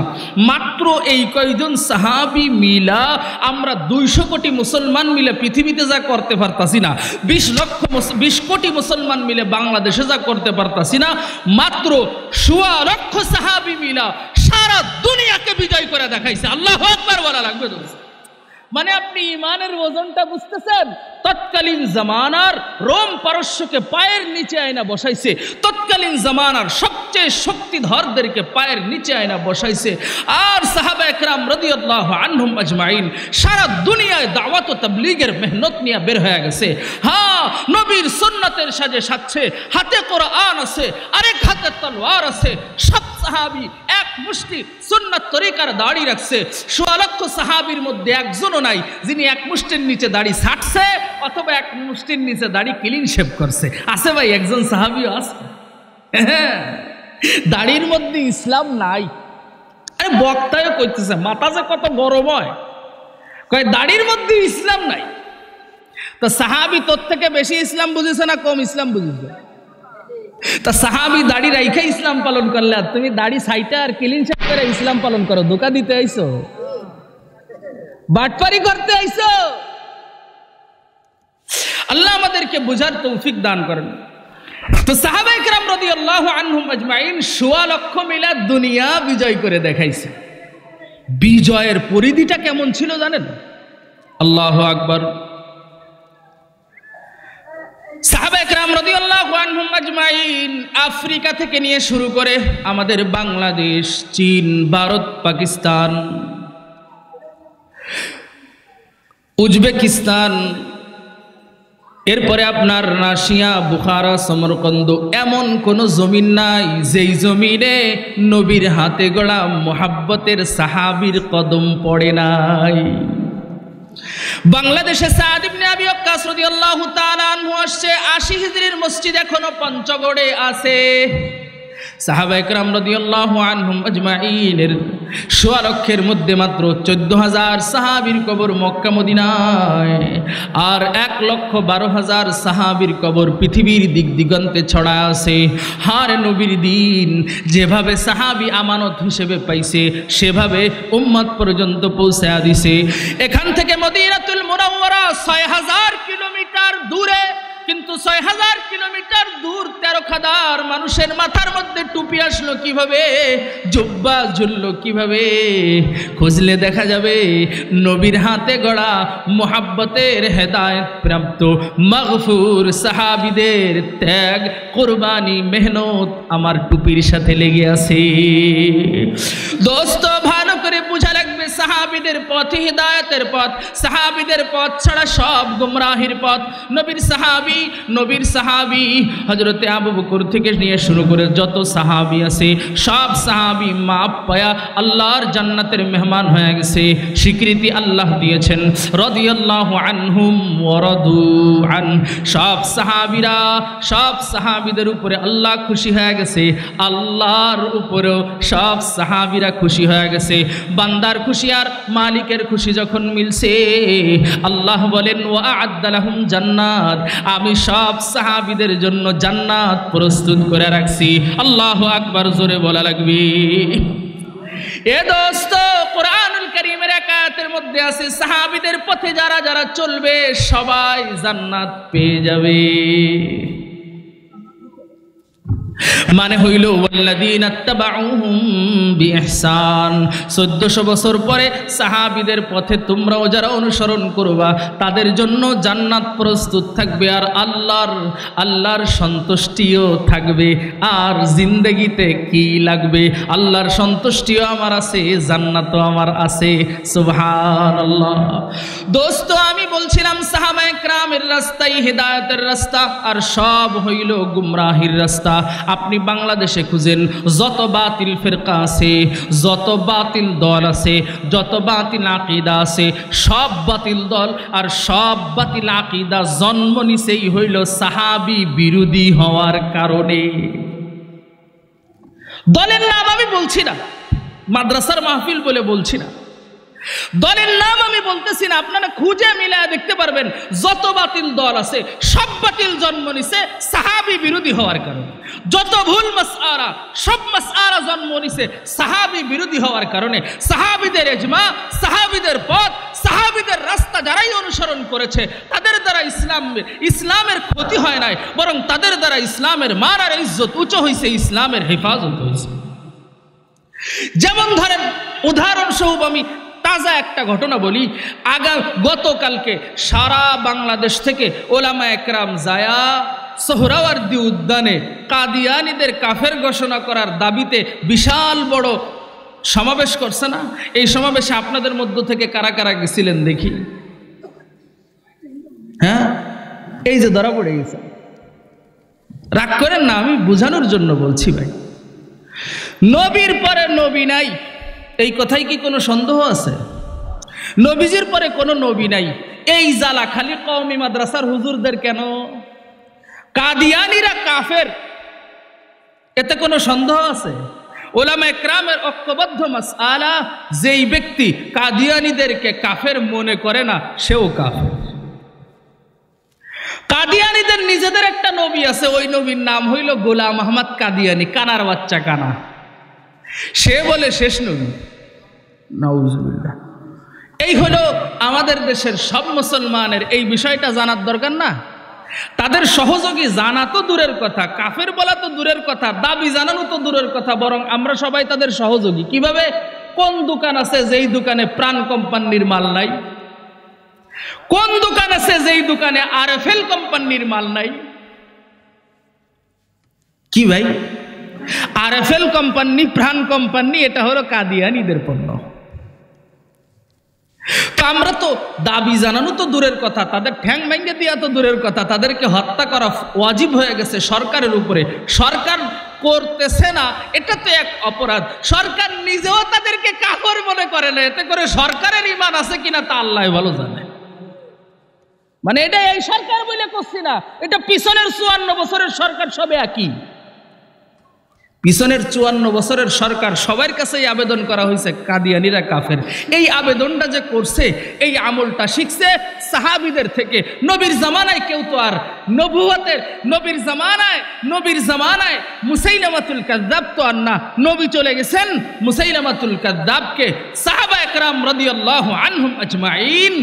মাত্র এই কয়জন সাহাবী মিলা আমরা 200 কোটি মুসলমান মিলে পৃথিবীতে যা করতে পারতাছি না, 20 কোটি মুসলমান মিলে বাংলাদেশে যা করতে পারতাছি না, মাত্র 1.25 লক্ষ সাহাবী মিলা সারা দুনিয়াকে বিজয় করে দেখাইছে। আল্লাহু আকবার বলা লাগবে দোস্ত। মানে আপনি ইমানের ওজনটা বুঝতেছেন? তৎকালীন জামানার রোম পারস্যকে পায়ের নিচে আয়না বসাইছে, তৎকালীন জামানার সবচেয়ে শক্তিধরদেরকে পায়ের নিচে আয়না বসাইছে। আর সাহাবায়ে কেরাম রাদিয়াল্লাহু আনহুম আজমাইন সারা দুনিয়ায় দাওয়াত ও তাবলীগের মেহনত নিয়ে বের হয়ে গেছে। হ্যাঁ, নবীর সুন্নাতের সাজে সাজছে, হাতে কোরআন আছে, আরেক হাতে তলোয়ার আছে। সব সাহাবী এক মুষ্টি সুন্নাত তরিকার দাড়ি রাখছে। 1.25 লক্ষ সাহাবীর মধ্যে একজনও নাই যিনি এক মুষ্টির নিচে দাড়ি ছাড়ছে অথবা এক মুষ্টির নিচে দাড়ি ক্লিন শেভ করছে। আছে ভাই, একজন সাহাবীও আছে। দাড়ির মধ্যে ইসলাম নাই। আরে বক্তায়ও কইতেছে, মাথা যে কত গরম হয়, কয় দাড়ির মধ্যে ইসলাম নাই। তো সাহাবী তোর থেকে বেশি ইসলাম বুঝেছে না কম ইসলাম বুঝেছে? তা সাহাবী দাড়ি রাইখা ইসলাম পালন করলে, আর তুমি দাড়ি সাইটা আর ক্লিন শেভ করে ইসলাম পালন করো। ধোঁকা দিতে আইছো, বাটপারি করতে আইছো। আল্লাহ আমাদেরকে বুঝার তৌফিক দান করেন। তো সাহাবায়ে কেরাম রাদিয়াল্লাহু আনহুম আজমাইন 1.25 লক্ষ মিলা দুনিয়া বিজয় করে দেখাইছে। বিজয়ের পরিধিটা কেমন ছিল জানেন? আল্লাহু আকবার। সাহাবায়ে কেরাম রাদিয়াল্লাহু আনহুম আজমাইন আফ্রিকা থেকে নিয়ে শুরু করে আমাদের বাংলাদেশ, চীন, ভারত, পাকিস্তান, উজবেকিস্তান, এরপরে আপনার রাশিয়া, বুখারা, সমরকন্দ, এমন কোন জমিন নাই যেই জমিনে নবীর হাতে গড়া মুহাব্বতের সাহাবীর কদম পড়ে নাই। বাংলাদেশে সাদ ইবনে আবি ওয়াক্কাস রাদিয়াল্লাহু তাআলা আনহু আসছে। 80 হিজরির মসজিদ এখনো পঞ্চগড়ে আছে। সাহাবায়ে কেরাম রাদিয়াল্লাহু আনহুম আজমাইনের ১৬ লক্ষের মধ্যে মাত্র ১৪,০০০ সাহাবীর কবর মক্কা মদিনায়, আর ১,১২,০০০ সাহাবীর কবর পৃথিবীর দিক দিগন্তে ছড়া আছে। হার নবীর দিন যেভাবে সাহাবী আমানত হিসেবে পাইছে সেভাবে উম্মত পর্যন্ত পৌঁছায়া দিছে। এখান থেকে মদিনাতুল মুনাওয়ারা ৬,০০০ কিলোমিটার দূরে, কিন্তু ৬,০০০ কিলোমিটার দূর ১৩,০০০ মানুষের মাথার মধ্যে টুপি আসলো কিভাবে, জুব্বা ঝুললো কিভাবে? খুঁজলে দেখা যাবে নবীর হাতে গড়া মুহাব্বতের হেদায়েত প্রাপ্ত মাগফুর সাহাবীদের ত্যাগ, কুরবানি, মেহনত আমার টুপির সাথে লেগে আছে। দোস্ত ভালো করে বুঝা লাগবে, সাহাবীদের পথ হিদায়াতের পথ, সাহাবীদের পথ ছাড়া সব গুমরাহির পথ। নবীর সাহাবী হযরতে আবু বকর থেকে নিয়ে শুরু করে যত সাহাবী আছে সব সাহাবী মাপ পায়া আল্লাহর জান্নাতের মেহমান হয়ে গেছে। স্বীকৃতি আল্লাহ দিয়েছেন, রাদিয়াল্লাহু আনহুম ওয়া রাদু আন। সব সাহাবীদের উপরে আল্লাহ খুশি হয়ে গেছে, আল্লাহর উপরেও সব সাহাবীরা খুশি হয়ে গেছে। বান্দার খুশি আর মালিকের খুশি যখন মিলছে, আল্লাহ বলেন ওয়া আ'আদ্দা লাহুম জান্নাত, আমি সব সাহাবীদের জন্য জান্নাত প্রস্তুত করে রাখছি। আল্লাহু আকবার, জোরে বলা লাগবে। এ দোস্ত, কুরআনুল কারীমের এক আয়াতের মধ্যে আছে সাহাবীদের পথে যারা যারা চলবে সবাই জান্নাত পেয়ে যাবে। মানে হইল ওয়াল্লাযীনা ইত্তাবাউহুম বিইহসান। ১৪০০ বছর পরে সাহাবীদের পথে তোমরাও যারা অনুসরণ করবা তাদের জন্য জান্নাত প্রস্তুত থাকবে, আর আল্লাহর সন্তুষ্টিও থাকবে। আর জিন্দেগিতে কি লাগবে? আল্লাহর সন্তুষ্টিও আমার আছে, জান্নাতও আমার আছে। সুবহানাল্লাহ। দোস্ত, আমি বলছিলাম সাহাবায়ে কেরামের রাস্তাই হিদায়াতের রাস্তা, আর সব হইল গুমরাহির রাস্তা। আপনি বাংলাদেশে খুঁজেন, যত বাতিল ফিরকা আছে, যত বাতিল দল আছে, যত বাতিল আকীদা আছে, সব বাতিল দল আর সব বাতিল আকীদা জন্ম নিছেই হইল সাহাবী বিরোধী হওয়ার কারণে। দলের নাম আমি বলছি না, মাদ্রাসার মাহফিল বলে বলছি না, দলের নাম আমি বলতেছি না। আপনারা খুঁজে মিলায় দেখতে পারবেন যত বাতিল দল আছে সব বাতিল জন্ম নিছে সাহাবী বিরোধী হওয়ার কারণে। যত ভুল মাসআলা, সব মাসআলা জন্ম নিছে সাহাবী বিরোধী হওয়ার কারণে। সাহাবীদের ইজমা, সাহাবীদের পথ, সাহাবীদের রাস্তা যারাই অনুসরণ করেছে তাদের দ্বারা ইসলামের ক্ষতি হয় নাই, বরং তাদের দ্বারা ইসলামের মান আর ইজ্জত উঁচু হয়েছে, ইসলামের হেফাজত হয়েছে। যেমন ধরেন, উদাহরণস্বরূপ আমি তাজা একটা ঘটনা বলি। গতকালকে সারা বাংলাদেশ থেকে ওলামায়ে কেরাম যায়া সোহরাওয়ার্দী উদ্যানে কাদিয়ানীদের কাফের ঘোষণা করার দাবিতে বিশাল বড় সমাবেশ করছে না? এই সমাবেশে আপনাদের মধ্য থেকে কারা কারা গেছিলেন দেখি? হ্যাঁ, এই যে ধরা পড়ে গেছে। রাগ করেন না, আমি বোঝানোর জন্য বলছি ভাই। নবীর পরে নবী নাই, এই কথাই কি কোনো সন্দেহ আছে? নবীজির পরে কোনো নবী নাই, এই জ্বালা খালি কওমি মাদ্রাসার হুজুরদের কেন? কাদিয়ানীরা কাফের, এতে কোনো সন্দেহ আছে? ওলামায়ে কেরামের ঐক্যবদ্ধ মাসআলা, যেই ব্যক্তি কাদিয়ানীদেরকে কাফের মনে করে না সেও কাফের। কাদিয়ানীদের নিজেদের একটা নবী আছে, ওই নবীর নাম হইল গোলাম আহমদ কাদিয়ানী, কানার বাচ্চা কানা। সে বলে শেষ নবী। নাউজুবিল্লাহ। এই হলো আমাদের দেশের সব মুসলমানের এই বিষয়টা জানার দরকার না? তাদের সহযোগী জানা তো দূরের কথা, কাফের বলা তো দূরের কথা, দাবি জানানো তো দূরের কথা, বরং আমরা সবাই তাদের সহযোগী। কিভাবে? কোন দোকান আছে যেই দোকানে প্রাণ কোম্পানির মাল নাই? কোন দোকান আছে যেই দোকানে আরএফএল কোম্পানির মাল নাই? কি ভাই? আরএফএল কোম্পানি, প্রাণ কোম্পানি, এটা হলো কাদিয়ানীদের পণ্য। তো আমরা তো দাবি জানানো তো দূরের কথা, তাদের ঠ্যাং ভেঙে দেওয়া তো দূরের কথা, তাদেরকে হত্যা করা ওয়াজিব হয়ে গেছে সরকারের উপরে। সরকার করতেছে না, এটা তো এক অপরাধ। সরকার নিজেও তাদেরকে কাফের মনে করে না, এতে করে সরকারের ঈমান আছে কিনা তা আল্লাহ ভালো জানে। মানে এটা এই সরকার বলে করছি না, এটা পিছনের ৫৪ বছরের সরকার সবে একই। পিছনের 54 বছরের সরকার সবার কাছেই আবেদন করা হয়েছে কাদিয়ানীরা কাফের। এই আবেদনটা যে করছে, এই আমলটা শিখছে সাহাবীদের থেকে। নবীর জামানায় কেউ তো আর নবীর জামানায় মুসাইলামাতুল কাযযাব তো আর না, নবী চলে গেছেন। মুসাইলামাতুল কাযযাবকে সাহাবা একরাম রাদিয়াল্লাহু আনহুম আজমাইন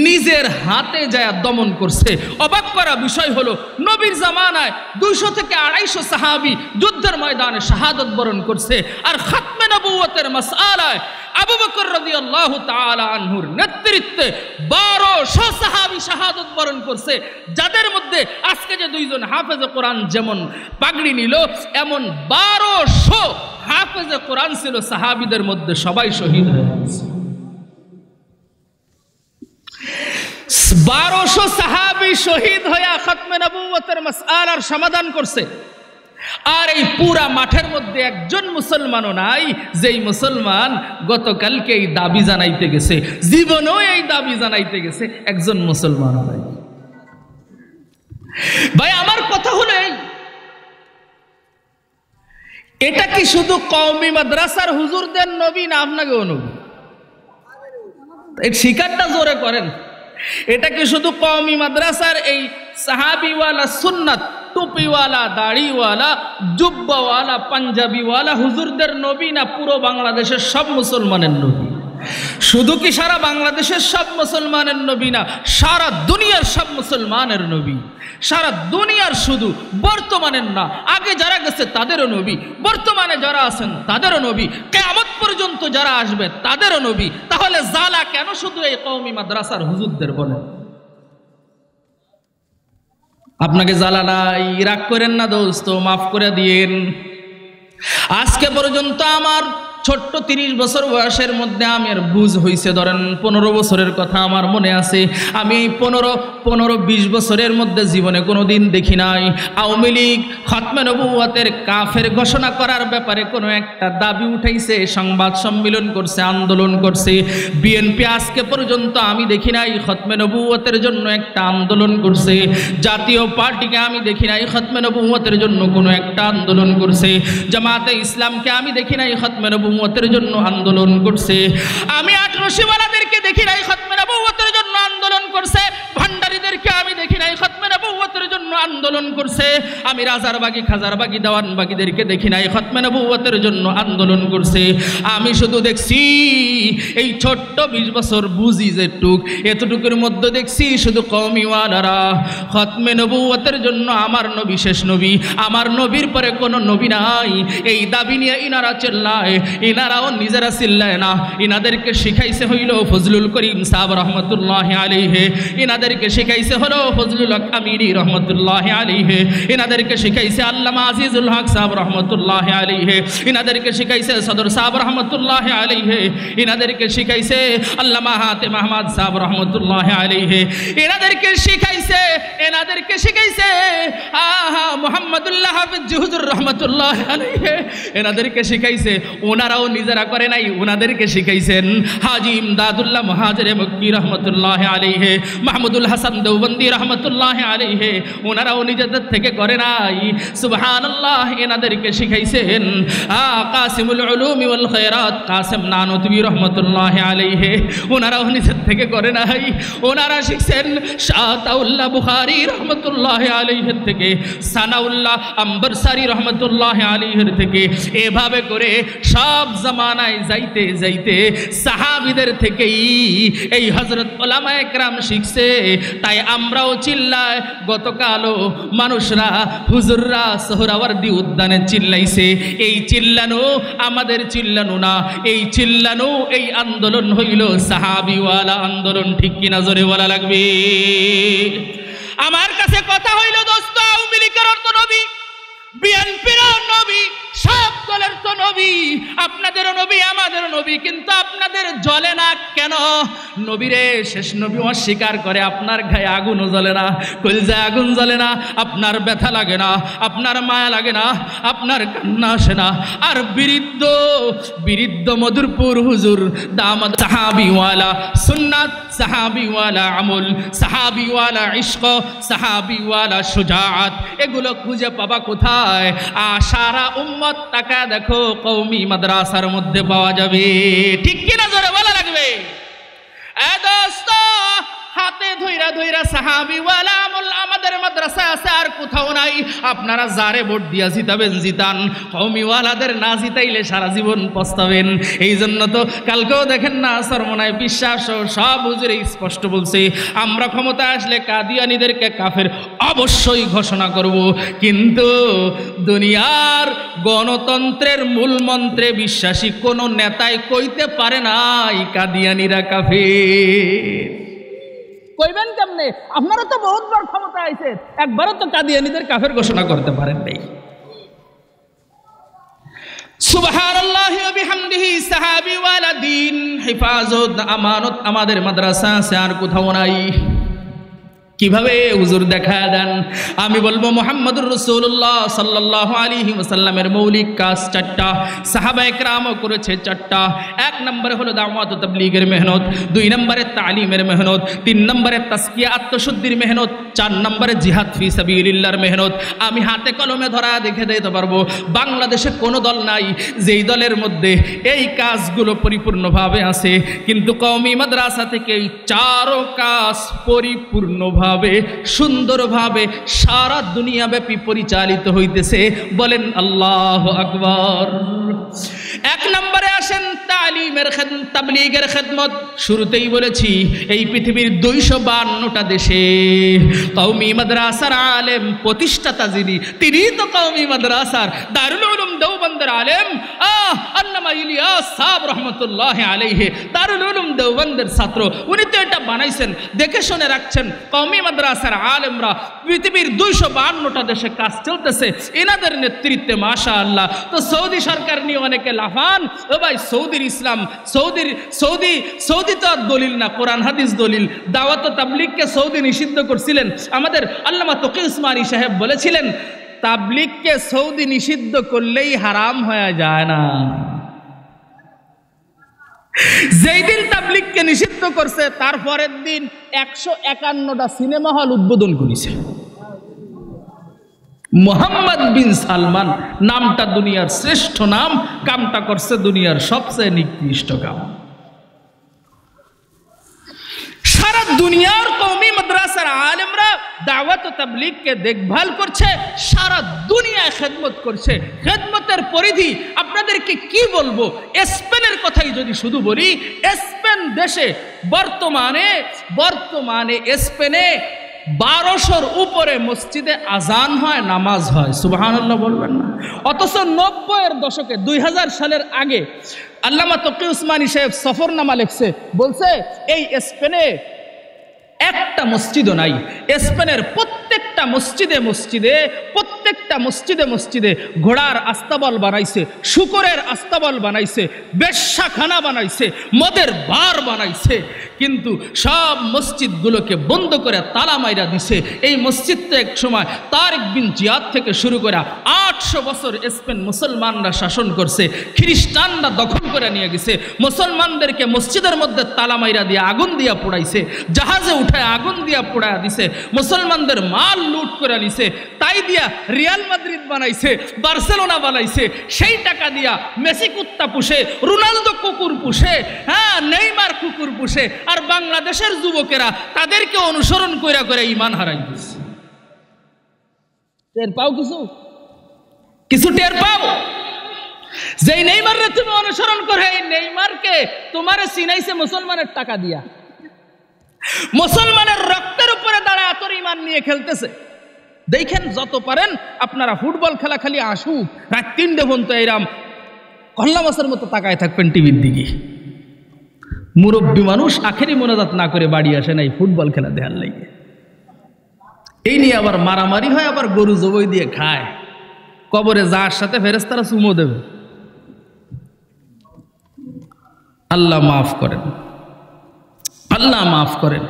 নিজের হাতে যায় দমন করছে। অবাক করা বিষয় হলো, নবীর জামানায় 200 থেকে 250 সাহাবী যুদ্ধের ময়দানে শাহাদত বরণ করছে, আর খাতমে নবুয়তের মাসআলায় আবু বকর রাদিয়াল্লাহু তাআলা আনহুর নেতৃত্বে 1200 সাহাবী শাহাদত বরণ করছে, যাদের মধ্যে আজকে যে 2 জন হাফেজে কোরআন যেমন পাগড়ি নিল, এমন 1200 হাফেজে কোরআন ছিল সাহাবীদের মধ্যে, সবাই শহীদ হয়ে গেছে। 1200 সাহাবী শহীদ হয়ে খাতমে নবুয়তের মাসআলার সমাধান করছে। আর এই পুরা মাঠের মধ্যে একজন মুসলমানও নাই যেই মুসলমান গতকালকে এই দাবি জানাইতে গেছে, জীবনেও এই দাবি জানাইতে গেছে, একজন মুসলমানও নাই। ভাই আমার কথা হলো এটা কি শুধু কওমি মাদ্রাসার হুজুরদের নবী না আপনাকেও নবী? এই শিকারটা জোরে করেন। এটা কি শুধু কওমি মাদ্রাসার এই সাহাবিওয়ালা সুন্নাত টুপিওয়ালা দাড়িওয়ালা জুব্বাওয়ালা পাঞ্জাবিওয়ালা হুজুরদের নবী না পুরো বাংলাদেশের সব মুসলমানের নবী? শুধু কি সারা বাংলাদেশের সব মুসলমানের নবী না, সারা দুনিয়ার সব মুসলমানের নবী। সারা দুনিয়ার, শুধু বর্তমানের না, আগে যারা গেছে তাদেরও নবী, বর্তমানে যারা আছেন তাদেরও নবী, কিয়ামত পর্যন্ত যারা আসবে তাদেরও নবী। তাহলে জালা কেন শুধু এই কওমি মাদ্রাসার হুজুরদের বলেন? আপনাকে জ্বালা নাই, রাগ করেন না দোস্ত, মাফ করে দিয়েন। আজকে পর্যন্ত আমার ছোট্ট 30 বছর বয়সের মধ্যে আমার বুঝ হয়েছে, ধরেন 15 বছরের কথা আমার মনে আছে। আমি 15-20 বছরের মধ্যে জীবনে কোনোদিন দেখি নাই আওয়ামী লীগ খতমে নবুয়তের কাফের ঘোষণা করার ব্যাপারে কোনো একটা দাবি উঠাইছে, সংবাদ সম্মেলন করছে, আন্দোলন করছে। বিএনপি আজকে পর্যন্ত আমি দেখি নাই খতমে নবুয়তের জন্য একটা আন্দোলন করছে। জাতীয় পার্টিকে আমি দেখি নাই খতমে নবুয়তের জন্য কোনো একটা আন্দোলন করছে। জামাতে ইসলামকে আমি দেখি নাই খতমে নবুয়তের জন্য আন্দোলন করছে। আমি 8 রশিওয়ালাদেরকে দেখি নাই খতমে নবুয়তের জন্য আন্দোলন করছে। ভান্ডারীদেরকে আমি দেখি নাই খতমে নবুয়তের জন্য আন্দোলন করছে। আমি রাজারবাগী খাজারবাগী দেওয়ানবাগীদেরকে দেখি নাই খতমে নবুয়তের জন্য আন্দোলন করছে। আমি শুধু দেখছি এই ছোট্ট 20 বছর বুঝি যেটুক, এতটুকুর মধ্যে দেখছি শুধু কওমিওয়ালারা খতমে নবুয়তের জন্য আমার নবী শেষ নবী, আমার নবীর পরে কোনো নবী নাই, এই দাবি নিয়ে ইনারা চিল্লায়। ইনারাও নিজেরা চিল্লায় না, ইনাদেরকে শিখাইছে হইল ফজলুল করিম সাহেব রহমতুল্লাহ আলাইহি, ইনাদেরকে শিখাইছে হলো ফজলুল হক আমিরি রহমতুল্লাহ আলাইহি, ইনাদেরকে শিখাইছে আল্লামা আজিজুল হক সাহেব রহমতুল্লাহ আলাইহি, ইনাদেরকে শিখাইছে সদর সাহেব রহমতুল্লাহ আলাইহি, ইনাদেরকে শিখাইছে আল্লামা হাতেম আহমদ সাহেব রহমতুল্লাহ আলাইহি, ইনাদেরকে শিখাইছে মুহাম্মদুল্লাহ হাফিজ হুজুর রহমতুল্লাহ আলাইহি, এনাদেরকে শিখাইছে। ওনারাও নিজেরা করে নাই, ওনাদেরকে শিখাইছেন হাজী ইমদাদুল্লাহ মুহাজিরে মক্কি রহমতুল্লাহ আলাইহি, মাহমুদুল হাসান দেওবন্দি রহমতুল্লাহ আলাইহি, ওনারাও নিজেদের থেকে করে নাই। সুবহানাল্লাহ, এনাদেরকে শিখাইছেন কাসিমুল উলুমি ওয়াল খায়রাত কাসিম নানুতবি রহমতুল্লাহ আলাইহি, ওনারাও নিজের থেকে করে নাই। ওনারা শিখছেন শাহতাউল্লাহ বুখারী রহমতুল্লাহ আলাইহির থেকে, সানাউল্লাহ আম্বরসারি রহমতুল্লাহ আলাইহির থেকে। এভাবে করে সব জামানায় যাইতে যাইতে সাহাবীদের থেকেই এই হযরত উলামায়ে কেরাম শিখছে। তাই আমরাও চিল্লাই। গতকালও মানুষরা হুজুররা সোহরাওয়ার্দী উদ্যানে চিল্লাইছে। এই চিল্লানো আমাদের চিল্লানো না, এই চিল্লানো এই আন্দোলন হইল সাহাবীওয়ালা আন্দোলন। ঠিক কিনা জোরে বলা লাগবে? আমার কাছে কথা হইল দোস্ত, আওয়ামী লীগের তো নবী, বিএনপির নবী, সব দলের তো নবী, আপনাদেরও নবী আমাদেরও নবী, কিন্তু আপনাদের জ্বলে না কেন? নবীরে শেষ নবী অস্বীকার করে, আপনার গায়ে আগুনও জ্বলে না, কলিজায় আগুন জ্বলে না, আপনার ব্যথা লাগে না, আপনার মায়া লাগে না, আপনার কান্না আসে না। আর বৃদ্ধ বৃদ্ধ মধুরপুর হুজুর দামাদ, সাহাবিওয়ালা সুন্নাত, সাহাবিওয়ালা আমল, সাহাবিওয়ালা ইশক, সাহাবিওয়ালা সুজাআত, এগুলো খুঁজে পাবা কোথায়? সারা উম্মত তাকা দেখো, কওমি মাদ্রাসার মধ্যে পাওয়া যাবে। ঠিক কিনা জোরে বলা লাগবে? এ দোস্ত, হাতে ধইরা ধইরা সাহাবিওয়ালা আমল আমাদের মাদ্রাসায় আছে, আর কোথাও নাই। আপনারা যারে ভোট দিয়া জিতাবেন জিতান, কওমিওয়ালাদের না জিতাইলে সারা জীবন পস্তাবেন। এই জন্য তো কালকেও দেখেন না, সরমনায় বিশ্বাস সব হুজুরে স্পষ্ট বলছে, আমরা ক্ষমতা আসলে কাদিয়ানীদেরকে কাফের অবশ্যই ঘোষণা করব। কিন্তু দুনিয়ার গণতন্ত্রের মূল মন্ত্রে বিশ্বাসী কোন নেতাই কইতে পারে নাই কাদিয়ানীরা কাফের। কইবেন কেমনে? আপনারা তো বহুতবার ক্ষমতা আইছে, একবারও তো কাদিয়ানীদের কাফের ঘোষণা করতে পারেন নাই। সুবহানাল্লাহি ওয়া বিহামদিহি, সাহাবী ওয়ালা দ্বীন, হিফাজত, আমানত আমাদের মাদ্রাসা আছে, আর কোথাও নাই। কিভাবে হুজুর দেখা দেন? আমি বলবো মুহাম্মদুর রাসূলুল্লাহ সাল্লাল্লাহু আলাইহি ওয়াসাল্লামের মৌলিক কাজ চারটা, সাহাবায়ে কেরামও করেছে চারটা। এক নম্বরে হলো দাওয়াত ও তাবলীগের মেহনত, দুই নম্বরে তালিমের মেহনত, তিন নম্বরে তাসকিয়া আত্মশুদ্ধির মেহনত, চার নম্বরে জিহাদ ফি সাবিলিল্লাহর মেহনত। আমি হাতে কলমে ধরা দেখে দিতে পারবো বাংলাদেশে কোনো দল নাই যেই দলের মধ্যে এই কাজগুলো পরিপূর্ণভাবে আছে, কিন্তু কওমি মাদ্রাসা থেকে এই চারো কাজ পরিপূর্ণভাবে সুন্দরভাবে সারা দুনিয়াব্যাপী পরিচালিত হইতেছে। বলেন আল্লাহু আকবার। এক নম্বরে আসেন তালিমের খেদমত, তাবলীগের খেদমত। শুরুতেই বলেছি এই পৃথিবীর 252টা দেশে কওমি মাদ্রাসার আলেম প্রতিষ্ঠাতা যিনি, তিনিই তো কওমি মাদ্রাসার দারুল উলুম দেওবন্দের আলেম আল্লামা ইলিয়াস সাহেব রহমতুল্লাহ আলাইহি, দারুল উলুম দেওবন্দের ছাত্র। উনি তো এটা বানাইছেন, দেখে শুনে রাখছেন। কওমি মাদ্রাসার আলেমরা পৃথিবীর 252টা দেশে কাজ চলতেছে এনাদের নেতৃত্বে, মাশাআল্লাহ। তো সৌদি সরকার নিয়ে অনেকে লাফান, ও ভাই সৌদির ইসলাম, সৌদি তো আর দলিল না, কোরআন হাদিস দলিল। দাওয়াত ও তাবলীগকে সৌদি নিষিদ্ধ করছিলেন। আমাদের আল্লামা তকি উসমানী সাহেব বলেছিলেন, তাবলীগকে সৌদি নিষিদ্ধ করলেই হারাম হয়ে যায় না। যেই দিন তাবলীগকে নিষিদ্ধ করছে তার পরের দিন 151টা সিনেমা হল উদ্বোধন করেছে। মোহাম্মদ বিন সালমান নামটা দুনিয়ার শ্রেষ্ঠ নাম, কামটা করছে দুনিয়ার সবচেয়ে নিকৃষ্ট কাম। সারা দুনিয়ার কওমি মাদ্রাসার আলেমরা দাওয়াত ও তাবলীগকে দেখভাল করছে, সারা দুনিয়ায় খেদমত করছে। খেদমতের পরিধি আপনাদেরকে কি বলবো? স্পেনের কথাই যদি শুধু বলি, স্পেন দেশে বর্তমানে স্পেনে 1200-র উপরে মসজিদে আজান হয়, নামাজ হয়। সুবহানাল্লাহ বলবেন না? অথচ 90-এর দশকে 2000 সালের আগে আল্লামা তকি উসমানী সাহেব সফরনামা লিখছে, বলছে এই স্পেনে একটা মসজিদও নাই। স্পেনের প্রত্যেকটা মসজিদে ঘোড়ার আস্তাবল বানাইছে, শুকরের আস্তাবল বানাইছে, বেশ্যাখানা বানাইছে, মদের বার বানাইছে। কিন্তু সব মসজিদগুলোকে বন্ধ করে তালা মাইরা দিছে। এই মসজিদটা এক সময় তারিক বিন জিয়াদ থেকে শুরু করে 800 বছর স্পেন মুসলমানরা শাসন করছে, খ্রিস্টানরা দখল করে নিয়ে গেছে। মুসলমানদেরকে মসজিদের মধ্যে তালা মাইরা দিয়ে আগুন দিয়া পোড়াইছে, জাহাজে উঠায় আগুন দিয়া পোড়ায় দিছে, মুসলমানদের মাল লুট করে নিছে। তাই দিয়া রিয়াল মাদ্রিদ বানাইছে, বার্সেলোনা বানাইছে। সেই টাকা দিয়া মেসি কুত্তা পুষে, রোনালদো কুকুর পুষে, হ্যাঁ নেইমার কুকুর পুষে। আর বাংলাদেশের যুবকেরা তাদেরকে অনুসরণ কইরা করে ঈমান হারাই দিছে। টের পাও? কিছু টের পাও? যেই নেইমাররে তুমি অনুসরণ করে, এই নেইমারকে তোমারে চিনাইছে মুসলমানের টাকা দিয়া, মুসলমানের রক্তের উপরে দাঁড়ায় তোর ঈমান নিয়ে খেলতেছে। দেখেন যত পারেন আপনারা ফুটবল খেলা খালি আসুক, রাত 3টে পর্যন্ত এরাম কল্লা মাছের মতো তাকায় থাকবেন টিভির দিকে। মুরব্বী মানুষ আখেরি মোনাজাত না করে বাড়ি আসে নাই ফুটবল খেলা দেখার লাগে। এই নিয়ে আবার মারামারি হয়, আবার গরু জবই দিয়ে খায়। কবরে যার সাথে ফেরেশতারা চুমো দেবে। আল্লাহ মাফ করেন, আল্লাহ মাফ করেন।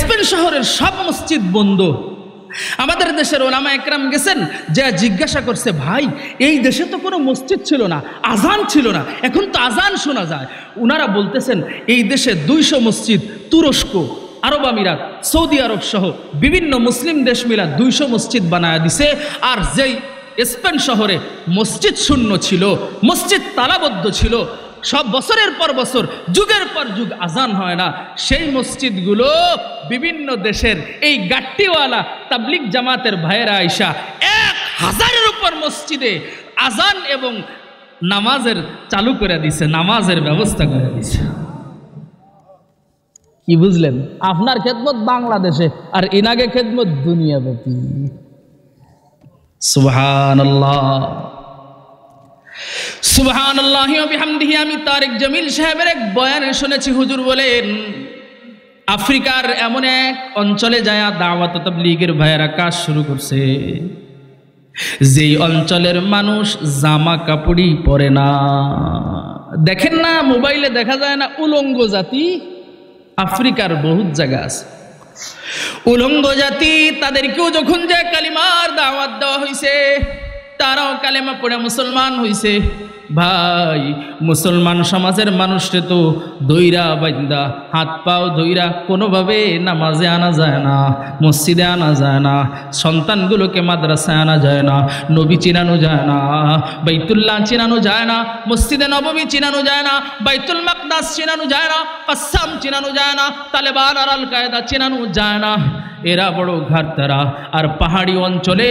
স্পেন শহরের সব মসজিদ বন্ধ। আমাদের দেশের ওলামা একরাম গেছেন, যে জিজ্ঞাসা করছে, ভাই এই দেশে তো কোনো মসজিদ ছিল না, আজান ছিল না, এখন তো আজান শোনা যায়। উনারা বলতেছেন এই দেশে 200 মসজিদ তুরস্ক, আরব আমিরাত, সৌদি আরব সহ বিভিন্ন মুসলিম দেশ মিলা 200 মসজিদ বানায় দিছে। আর যেই স্পেন শহরে মসজিদ শূন্য ছিল, মসজিদ তালাবদ্ধ ছিল, সব বছরের পর বছর, যুগের পর যুগ আজান হয় না, সেই মসজিদগুলো বিভিন্ন দেশের এই গাট্টিওয়ালা তাবলিগ জামাতের ভাইয়েরা আইসা 1000-এর উপর মসজিদে আজান এবং নামাজের চালু করে দিছে, নামাজের ব্যবস্থা করে দিছে। কি বুঝলেন? আপনার খেদমত বাংলাদেশে, আর ইনাগে খেদমত দুনিয়াব্যাপী। সুবহানাল্লাহ, সুবহানাল্লাহি ওয়া বিহামদিহি। আমি তারেক জামিল সাহেবের এক বয়ানে শুনেছি, হুজুর বলেন আফ্রিকার এমন এক অঞ্চলে যায় দাওয়াত ও তাবলীগের ভাইয়েরা কাজ শুরু করছে, যেই অঞ্চলের মানুষ জামা কাপড়ই পরে না। দেখেন না, মোবাইলে দেখা যায় না উলঙ্গ জাতি? আফ্রিকার বহুত জায়গা আছে উলঙ্গ জাতি। তাদেরকেও যখন যে কালিমার দাওয়াত দেওয়া হয়েছে, তারাও কালেমা পড়ে মুসলমান হইছে। ভাই, মুসলমান সমাজের মানুষরে তো দইরা বাইন্দা, হাত পাও দইরা কোনোভাবে নামাজে আনা যায় না, মসজিদে আনা যায় না, সন্তানগুলোকে মাদ্রাসায় আনা যায় না, নবী চিনানো যায় না, বাইতুল্লাহ চিনানো যায় না, মসজিদে নববী চিনানো যায় না, বাইতুল মাকদাস চিনানো যায় না, কাসসাম চিনানো যায় না, তালেবান আর আল কায়দা চিনানো যায় না। এরা বড় ঘাটতারা। আর পাহাড়ি অঞ্চলে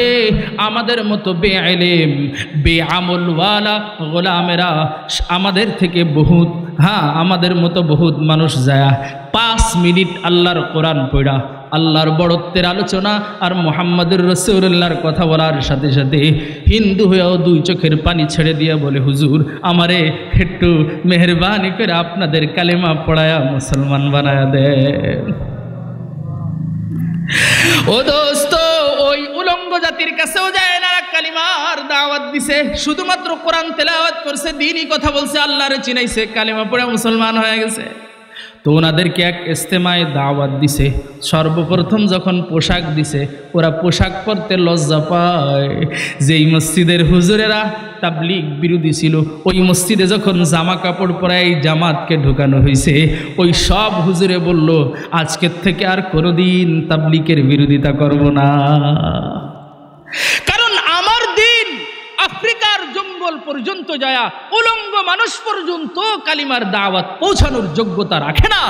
আমাদের মতো বেইলেম বেআমলওয়ালা গোলামেরা আমাদের থেকে বহুত, আমাদের মতো বহুত মানুষ যায় 5 মিনিট আল্লাহর কোরআন পড়া, আল্লাহর বড়ত্বের আলোচনা আর মুহাম্মদুর রাসূলুল্লাহর কথা বলার সাথে সাথে হিন্দু হয়েও 2 চোখের পানি ছেড়ে দিয়ে বলে, হুজুর আমারে একটু মেহরবানি করে আপনাদের কালেমা পড়ায়া মুসলমান বানায়া দেন। ও দোস্ত, ওই উলঙ্গ জাতির কাছেও যায় না, কালিমার দাওয়াত দিছে, শুধুমাত্র কোরআন তেলাওয়াত করছে, দ্বীনি কথা বলছে, আল্লাহরে চিনাইছে, কালিমা পড়ে মুসলমান হয়ে গেছে। তো ওনাদেরকে এক ইস্তেমায় দাওয়াত দিছে। সর্বপ্রথম যখন পোশাক দিছে, ওরা পোশাক পরতে লজ্জা পায়। যেই মসজিদের হুজুরেরা তাবলীগ বিরোধী ছিল, ওই মসজিদে যখন জামা কাপড় পরায় জামাতকে ঢুকানো হয়েছে, ওই সব হুজুরে বলল, আজকের থেকে আর কোনোদিন তাবলীগের বিরোধিতা করব না, কারণ আমার দিন আফ্রিকার জঙ্গল পর্যন্ত যায় উলঙ্গ মানুষ পর্যন্ত কালিমার দাওয়াত পৌঁছানোর যোগ্যতা রাখে না,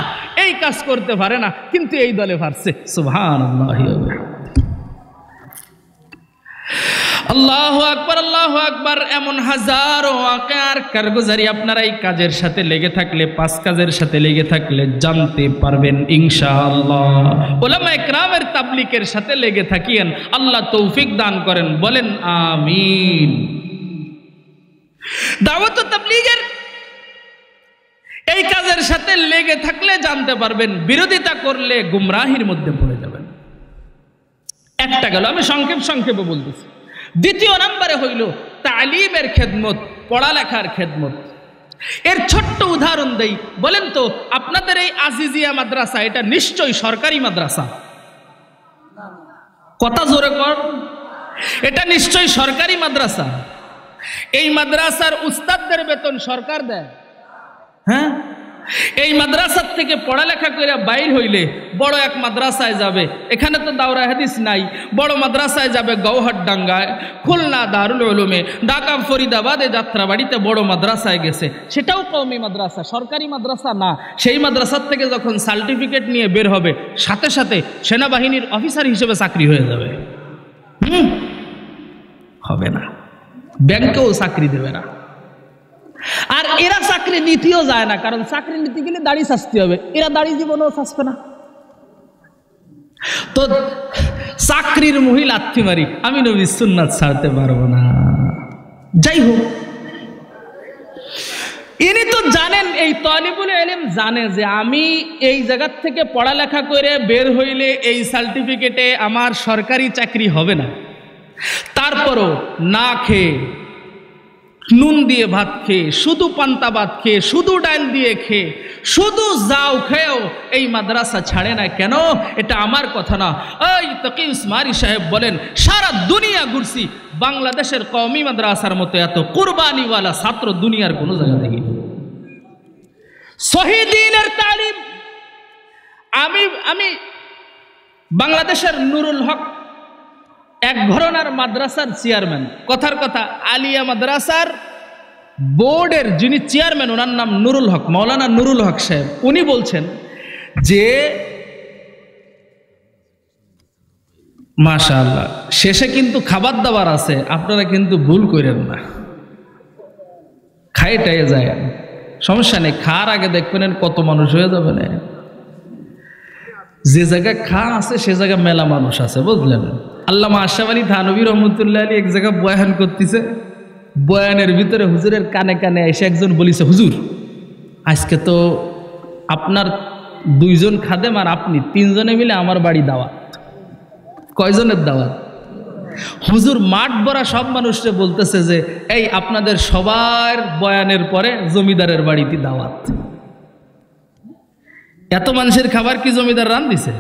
এই কাজ করতে পারে না, কিন্তু এই দলে পারছে। সুবহানাল্লাহ, আল্লাহু আকবার, আল্লাহু আকবার। এমন হাজারো ওয়াকিয়ার কারগুজারি আপনারা এই কাজের সাথে লেগে থাকলে, 5 কাজের সাথে লেগে থাকলে জানতে পারবেন ইনশাআল্লাহ। উলামায়ে কেরামের তাবলীগের সাথে লেগে থাকিয়েন, আল্লাহ তৌফিক দান করেন, বলেন আমিন। দাওয়াত ও তাবলীগের এই কাজের সাথে লেগে থাকলে জানতে পারবেন, বিরোধিতা করলে গুমরাহির মধ্যে পড়ে যাবেন। একটা গেল, আমি সংক্ষেপে বলতেছি। দ্বিতীয় নম্বরে হইল তালিমের খেদমত, পড়ালেখার খেদমত। এর ছোট্ট উদাহরণ দেই। বলেন তো, আপনাদের এই আজিজিয়া মাদ্রাসা, এটা নিশ্চয়ই সরকারি মাদ্রাসা? কথা জোরে কর। এটা নিশ্চয়ই সরকারি মাদ্রাসা। এই মাদ্রাসার উস্তাদদের বেতন সরকার দেয়? হ্যাঁ। এই মাদ্রাসার থেকে পড়ালেখা করে বাইর হইলে বড় এক মাদ্রাসায় যাবে, এখানে তো দাওরা হাদিস নাই, বড় মাদ্রাসায় যাবে গৌহারডাঙ্গায়, খুলনা দারুল উলুমে, ঢাকা ফরিদাবাদে যাত্রাবাড়িতে বড় মাদ্রাসায় গেছে, সেটাও কওমি মাদ্রাসা, সরকারি মাদ্রাসা না। সেই মাদ্রাসার থেকে যখন সার্টিফিকেট নিয়ে বের হবে, সাথে সাথে সেনাবাহিনীর অফিসার হিসেবে চাকরি হয়ে যাবে? হবে না। ব্যাংকেও চাকরি দেবে না। আর এরা চাকরি নিতেও যায় না, কারণ চাকরি নিতে গেলে দাড়ি সাজতে হবে, এরা দাড়ি জীবনেও সাজবে না। তো চাকরির মহিলা লাথি মারি, আমি নবীর সুন্নাত ছাড়তে পারবো না। যাই হোক, ইনি তো জানেন, এই তালিবুল ইলম জানে যে আমি এই জায়গার থেকে পড়ালেখা করে বের হইলে এই সার্টিফিকেটে আমার সরকারি চাকরি হবে না। তারপরও না খেয়ে নুন দিয়ে ভাত খেয়ে, শুধু পান্তা ভাত খেয়ে, শুধু ডাল দিয়ে খেয়ে, শুধু যাও খেয়েও এই মাদ্রাসা ছাড়ে না কেন? এটা আমার কথা না। এই তকি উসমানী সাহেব বলেন, সারা দুনিয়া ঘুরছি, বাংলাদেশের কওমি মাদ্রাসার মতো এত কুরবানিওয়ালা ছাত্র দুনিয়ার কোনো জায়গা দেখিনি। সহি দ্বীনের তালিম। আমি বাংলাদেশের নুরুল হক এক ঘরানার মাদ্রাসার চেয়ারম্যান, কথার কথা আলিয়া মাদ্রাসার বোর্ডের যিনি চেয়ারম্যান, ওনার নাম নুরুল হক, মাওলানা নুরুল হক সাহেব। উনি বলছেন যে মাশাআল্লাহ শেষে কিন্তু খাবার দাবার আছে, আপনারা কিন্তু ভুল করেন না, খাইটাই যায়, সমস্যা নেই, খাওয়ার আগে দেখবেন কত মানুষ হয়ে যাবে না। যে জায়গায় খাওয়া আছে সে জায়গায় মেলা মানুষ আছে, বুঝলেন? আল্লামা আশরাফ আলী থানভী রহমতুল্লাহ আলী এক জায়গায় বয়ান করতেছে, বয়ানের ভিতরে হুজুরের কানে কানে এসে একজন বলিছে, হুজুর আজকে তো আপনার 2 জন খাদেম আর আপনি 3 জনে মিলে আমার বাড়ি দাওয়াত। কয়জনের দাওয়াত? হুজুর মাঠ ভরা সব মানুষকে বলতেছে যে এই আপনাদের সবার বয়ানের পরে জমিদারের বাড়িতে দাওয়াত। এত মানুষের খাবার কি জমিদার রান দিছে?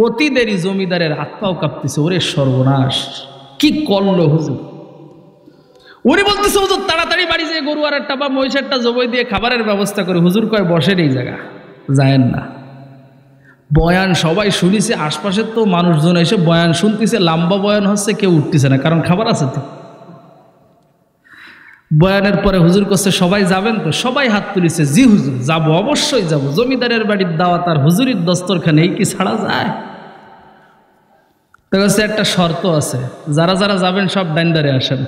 অতি দেরি জমিদারের হাত পাও কাঁপতেছে, ওরে সর্বনাশ কি করলো হুজুর। উনি বলতেছে, হুজুর তাড়াতাড়ি বাড়ি যেয়ে গরু আর একটা বা মহিষ একটা জবাই দিয়ে খাবারের ব্যবস্থা করে। হুজুর কয় বসেন এই জায়গা, যায়েন না। বয়ান সবাই শুনিছে, আশপাশের তো মানুষজন এসে বয়ান শুনতেছে, লম্বা বয়ান হচ্ছে, কেউ উঠতেছে না, কারণ খাবার আছে তো। বয়ানের পরে হুজুর করছে, সবাই যাবেন তো? সবাই হাত তুলিছে, জি হুজুর যাবো, অবশ্যই যাবো। জমিদারের বাড়ির দাওয়াত আর হুজুরির দস্তরখানে এই কি ছাড়া যায়? তো কাছে একটা শর্ত আছে, যারা যারা যাবেন সব ডাইনদারে আসেন।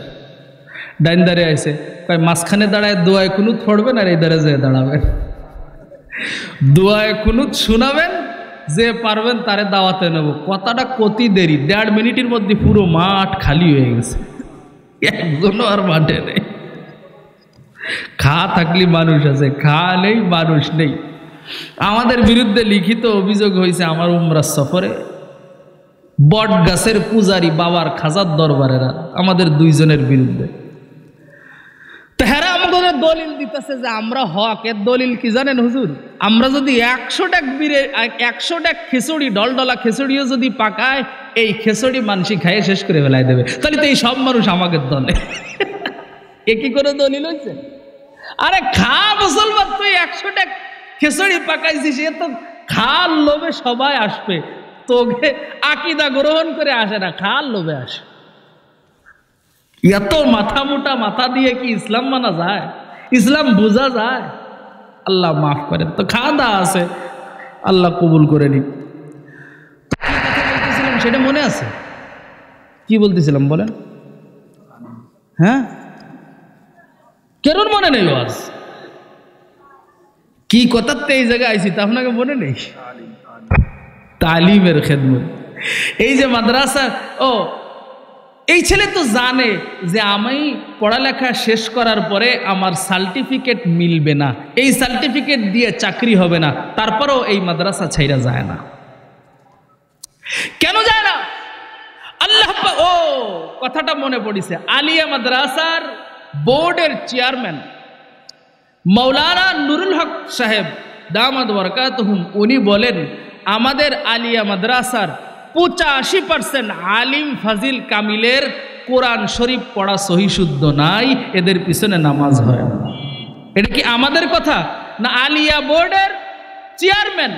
ডাইনদারে আসে কয় মাঝখানে দাঁড়ায় দোয়ায় কুনুত পড়বেন আর এই দাঁড়ে যেয়ে দাঁড়াবেন, দোয়ায় কুনুত শোনাবেন, যে পারবেন তারে দাওয়াতে নেব। কথাটা কতি দেরি, 1.5 মিনিটের মধ্যে পুরো মাঠ খালি হয়ে গেছে, একজনও আর মাঠে নেই। খা থাকলে মানুষ আছে, খা নেই মানুষ নেই। আমাদের বিরুদ্ধে লিখিত অভিযোগ হয়েছে আমার উমরার সফরে, বট গাছের পূজারী বাবার খাজার দরবারেরা আমাদের 2 জনের বিরুদ্ধে। তাহারা আমাদের দলিল দিতেছে যে আমরা হক। এর দলিল কি জানেন হুজুর? আমরা যদি 100 টাক খিচুড়ি, ডলডলা খিচুড়িও যদি পাকায়, এই খিচুড়ি মানসি খাইয়ে শেষ করে ফেলাই দেবে, তাহলে তো এই সব মানুষ আমাদের দলে। এ কি করে দলিল হয়েছে? আরে খা মুসলমান, তুই 100 টাক খিচুড়ি পাকাইছিস, এ তো খাল লোভে সবাই আসবে, তোকে আকিদা গ্রহণ করে আসে না, খাল লোভে আসে। এত মাথা মোটা মাথা দিয়ে কি ইসলাম মানা যায়? ইসলাম বোঝা যায়? আল্লাহ মাফ করেন। তো খাওয়া দাওয়া আছে, আল্লাহ কবুল করে নিক। বলতেছিলাম সেটা মনে আছে? কি বলতেছিলাম বলেন? হ্যাঁ, কেন মনে নেই? আজ কি কথাতে এই জায়গায় আইছি তা আপনাকে মনে নেই? তালিমের খেদমত। এই যে মাদ্রাসা, ও এই ছেলে তো জানে যে আমি পড়ালেখা শেষ করার পরে আমার সার্টিফিকেট মিলবে না, এই সার্টিফিকেট দিয়ে চাকরি হবে না, তারপরেও এই মাদ্রাসা ছাইরা যায় না। কেন যায় না? আল্লাহ, ও কথাটা মনে পড়িছে, আলিয়া মাদ্রাসার বোর্ডের চেয়ারম্যান মাওলানা নুরুল হক সাহেব দামাত বরকাতুহুম, উনি বলেন আমাদের আলিয়া মাদ্রাসার 85% আলিম ফাজিল কামিলের কোরআন শরীফ পড়া সহি শুদ্ধ নাই, এদের পিছনে নামাজ হয় না। এটা কি আমাদের কথা না আলিয়া বোর্ডের চেয়ারম্যান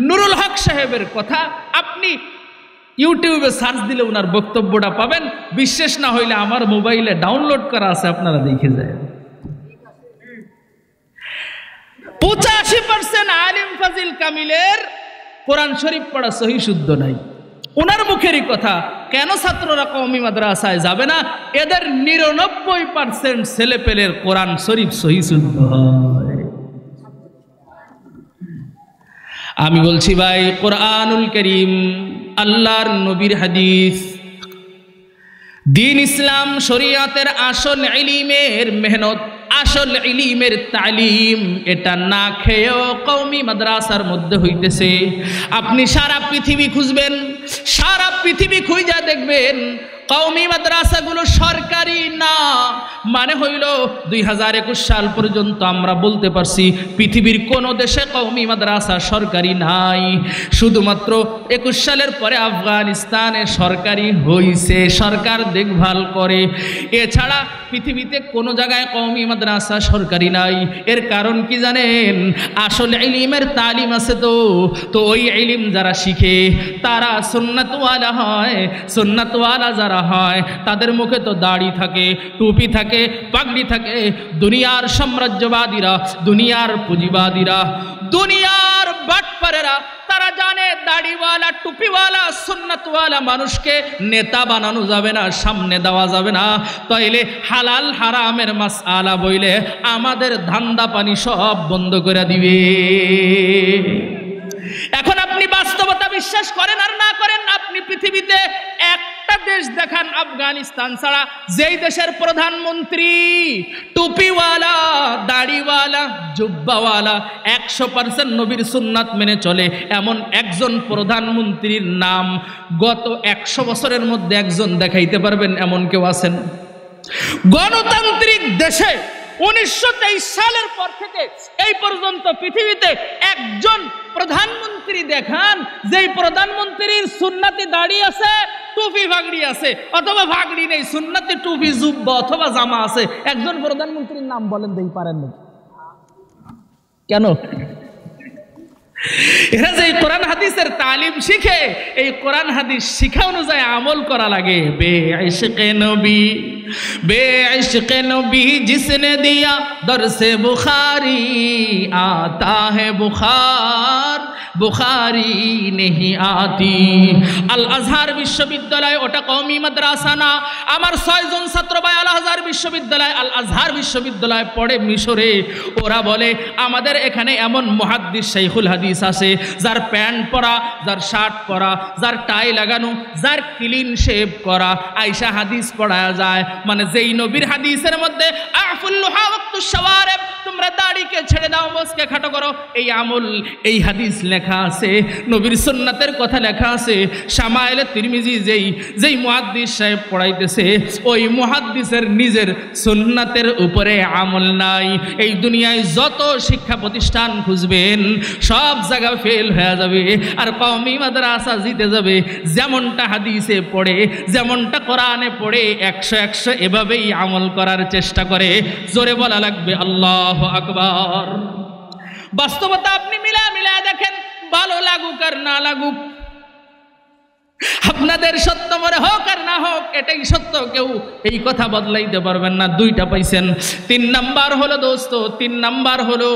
নুরুল হক সাহেবের কথা? আপনি ইউটিউবে সার্চ দিলে ওনার বক্তব্যটা পাবেন। বিশ্বাস না হইলে আমার মোবাইলে ডাউনলোড করা আছে, আপনারা দেখে যায়। 85% আলিম ফাজিল কামিলের কোরআন শরীফ পড়া সহি শুদ্ধ নাই, ওনার মুখেরই কথা। কেন ছাত্ররা কওমি মাদ্রাসায় যাবে না? এদের 99% ছেলেপেলের কোরআন শরীফ সহি শুদ্ধ হয়। আমি বলছি ভাই, কোরআনুল কারীম আল্লাহর নবীর হাদিস, দিন ইসলাম শরীয়তের আসল ইলমের মেহনত, আসল ইলমের তালিম, এটা না খেয়েও কওমি মাদ্রাসার মধ্যে হইতেছে। আপনি সারা পৃথিবী খুঁজবেন, সারা পৃথিবী খুঁজা দেখবেন কওমি মাদ্রাসাগুলো সরকারি না, মানে হইল 2021 সাল পর্যন্ত আমরা বলতে পারছি পৃথিবীর কোন দেশে কওমি মাদ্রাসা সরকারি নাই। শুধুমাত্র 21 সালের পরে আফগানিস্তানে সরকারি হইছে, সরকার দেখভাল করে। এছাড়া পৃথিবীতে কোনো জায়গায় কওমি মাদ্রাসা সরকারি নাই। এর কারণ কি জানেন? আসলে ইলমের তালিম আছে তো ওই ইলম যারা শিখে তারা সুন্নাতওয়ালা হয়। সুন্নাতওয়ালা যারা হয় তাদের মুখে তো দাড়ি থাকে, টুপি থাকে, পাগড়ি থাকে। দুনিয়ার সাম্রাজ্যবাদীরা, দুনিয়ার পুঁজিবাদীরা, দুনিয়ার বাটপারেরা তারা জানে দাড়িওয়ালা, টুপিওয়ালা, সুন্নাতওয়ালা মানুষকে নেতা বানানো যাবে না, সামনে দেওয়া যাবে না। তাইলে হালাল হারামের মাসআলা বইলে আমাদের ধান্দা পানি সব বন্ধ করে দিবে। এখন আপনি বাস্তবতা বিশ্বাস করেন আর না করেন, আপনি পৃথিবীতে একটা দেশ দেখান আফগানিস্তান ছাড়া, যেই দেশের প্রধানমন্ত্রী টুপিওয়ালা, দাড়িওয়ালা, জুব্বাওয়ালা, 100% নবীর সুন্নাত মেনে চলে, এমন একজন প্রধানমন্ত্রীর নাম গত 100 বছরের মধ্যে একজন দেখাইতে পারবেন? এমন কেউ আছেন? গণতান্ত্রিক দেশে 1923 সালের পর থেকে এই পর্যন্ত পৃথিবীতে একজন প্রধানমন্ত্রী দেখান যেই প্রধানমন্ত্রীর সুন্নতি দাড়ি আছে, টুপি ভাগড়ি আছে, অথবা ভাগড়ি নেই, সুন্নতি টুপি জুব্বা অথবা জামা আছে। একজন প্রধানমন্ত্রীর নাম বলেন দেই পারেন না কেন? এরা যে কোরআন হাদিসের তালিম শিখে, এই কোরআন হাদিস শিখা অনুযায়ী আমল করা লাগে। বেঈশকে নবী, বেঈশকে নবী जिसने दिया दरसे बुखारी आता है बुखार बुखारी नहीं आती। আল আজহার বিশ্ববিদ্যালয় ওটা কওমি মাদ্রাসা না। আমার 6 জন ছাত্র ভাই আল আজহার বিশ্ববিদ্যালয়, আল আজহার বিশ্ববিদ্যালয় পড়ে মিশরে। ওরা বলে আমাদের এখানে এমন মুহাদ্দিস শাইখুল হাদিস আছে যার প্যান্ট পরা, যার শার্ট পরা, যার টাই লাগানো, যার ক্লিন শেভ করা, আয়েশা হাদিস পড়া যায়। মানে যেই নবীর হাদিসের মধ্যে আফুল লুহা ওয়াক্তুশ শাওয়ারিব, তোমরা দাড়িকে ছেড়ে দাও, মোছকে খাটো করো, এই আমল, এই হাদিস লেখা আছে, নবীর সুন্নাতের কথা লেখা আছে। শামাইলে তিরমিজি যেই মুহাদ্দিস সাহেব পড়াইতেছে, ওই মুহাদ্দিসের নিজের সুন্নাতের উপরে আমল নাই। এই দুনিয়ায় যত শিক্ষা প্রতিষ্ঠান খুঁজবেন সব জায়গা ফেল হয়ে যাবে, আর কওমি মাদ্রাসা জিতে যাবে। যেমনটা হাদিসে পড়ে, যেমনটা কোরআনে পড়ে 100 এভাবেই আমল করার চেষ্টা করে। জোরে বলা লাগবে আল্লাহু আকবার। বাস্তবতা আপনি মিলা দেখেন, ভালো লাগুক আর না লাগুক, আপনাদের সত্য মনে হোক আর না হোক, এটাই সত্য, কেউ এই কথা বদলাইতে পারবেন না। 2টা পাইছেন। 3 নাম্বার হলো দোস্ত, 3 নাম্বার হলো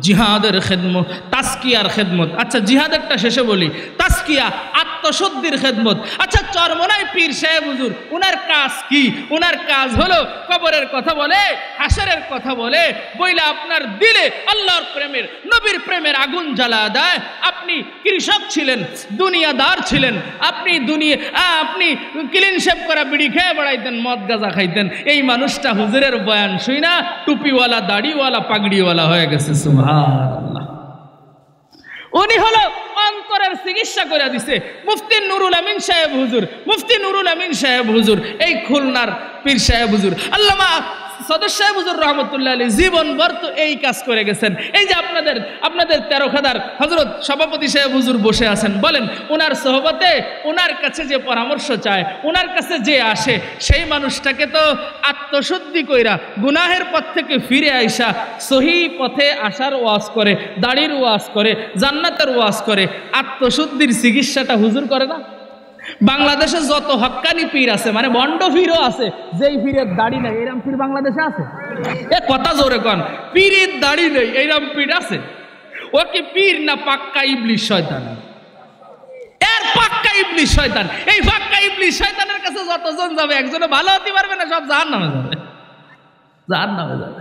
জিহাদের খেদমত, তাসকিয়ার খেদমত। আচ্ছা জিহাদেরটা শেষে বলি। তাসকিয়া, আত্মশুদ্ধির খেদমত। আচ্ছা চরমনায় পীর সাহেব হুজুর, উনার কাজ কি? উনার কাজ হলো কবরের কথা বলে, হাসরের কথা বলে, বইলা আপনার দিলে আল্লাহর প্রেমের, নবীর প্রেমের আগুন জ্বালা দেয়। আপনি কৃষক ছিলেন, দুনিয়াদার ছিলেন, আপনি ক্লিন শেভ করা বিড়ি খেয়ে বেড়াইতেন, মদ গাঁজা খাইতেন। এই মানুষটা হুজুরের বয়ান শুই না টুপিওয়ালা, দাড়িওয়ালা, পাগড়িওয়ালা হয়ে গেছে। সুবহানাল্লাহ। উনি হলো অন্তরের চিকিৎসা করে দিছে মুফতি নুরুল আমিন সাহেব হুজুর। মুফতি নুরুল আমিন সাহেব হুজুর এই খুলনার পীর সাহেব হুজুর আল্লামা সদর সাহেব হুজুর রহমতুল্লাহ আলাইহি জীবনভর তো এই কাজ করে গেছেন। এই যে আপনাদের 13 খাদার হযরত সভাপতি সাহেব হুজুর বসে আছেন, বলেন ওনার সোহবতে, ওনার কাছে যে পরামর্শ চায়, ওনার কাছে যে আসে, সেই মানুষটাকে তো আত্মশুদ্ধি কইরা গুনাহের পথ থেকে ফিরে আইসা সহি পথে আসার ওয়াজ করে, দাড়ির ওয়াজ করে, জান্নাতের ওয়াজ করে। আত্মশুদ্ধির চিকিৎসাটা হুজুর করে না? বাংলাদেশে যত হক্কানি পীর আছে, মানে বন্ড পীরও আছে, যেই পীরের দাড়ি নেই, এইরকম পীর বাংলাদেশে আছে? এ কথা জোরে কন, পীরের দাড়ি নেই এইরকম পীর আছে? ও কি পীর না পাক্কা ইবলিশ শয়তান? এর পাক্কা ইবলিশ শয়তান। এই পাক্কা ইবলিশ শয়তানের কাছে যতজন যাবে, একজনে ভালো হতে পারবে না, সব জাহান্নামে যাবে, জাহান্নামে যাবে।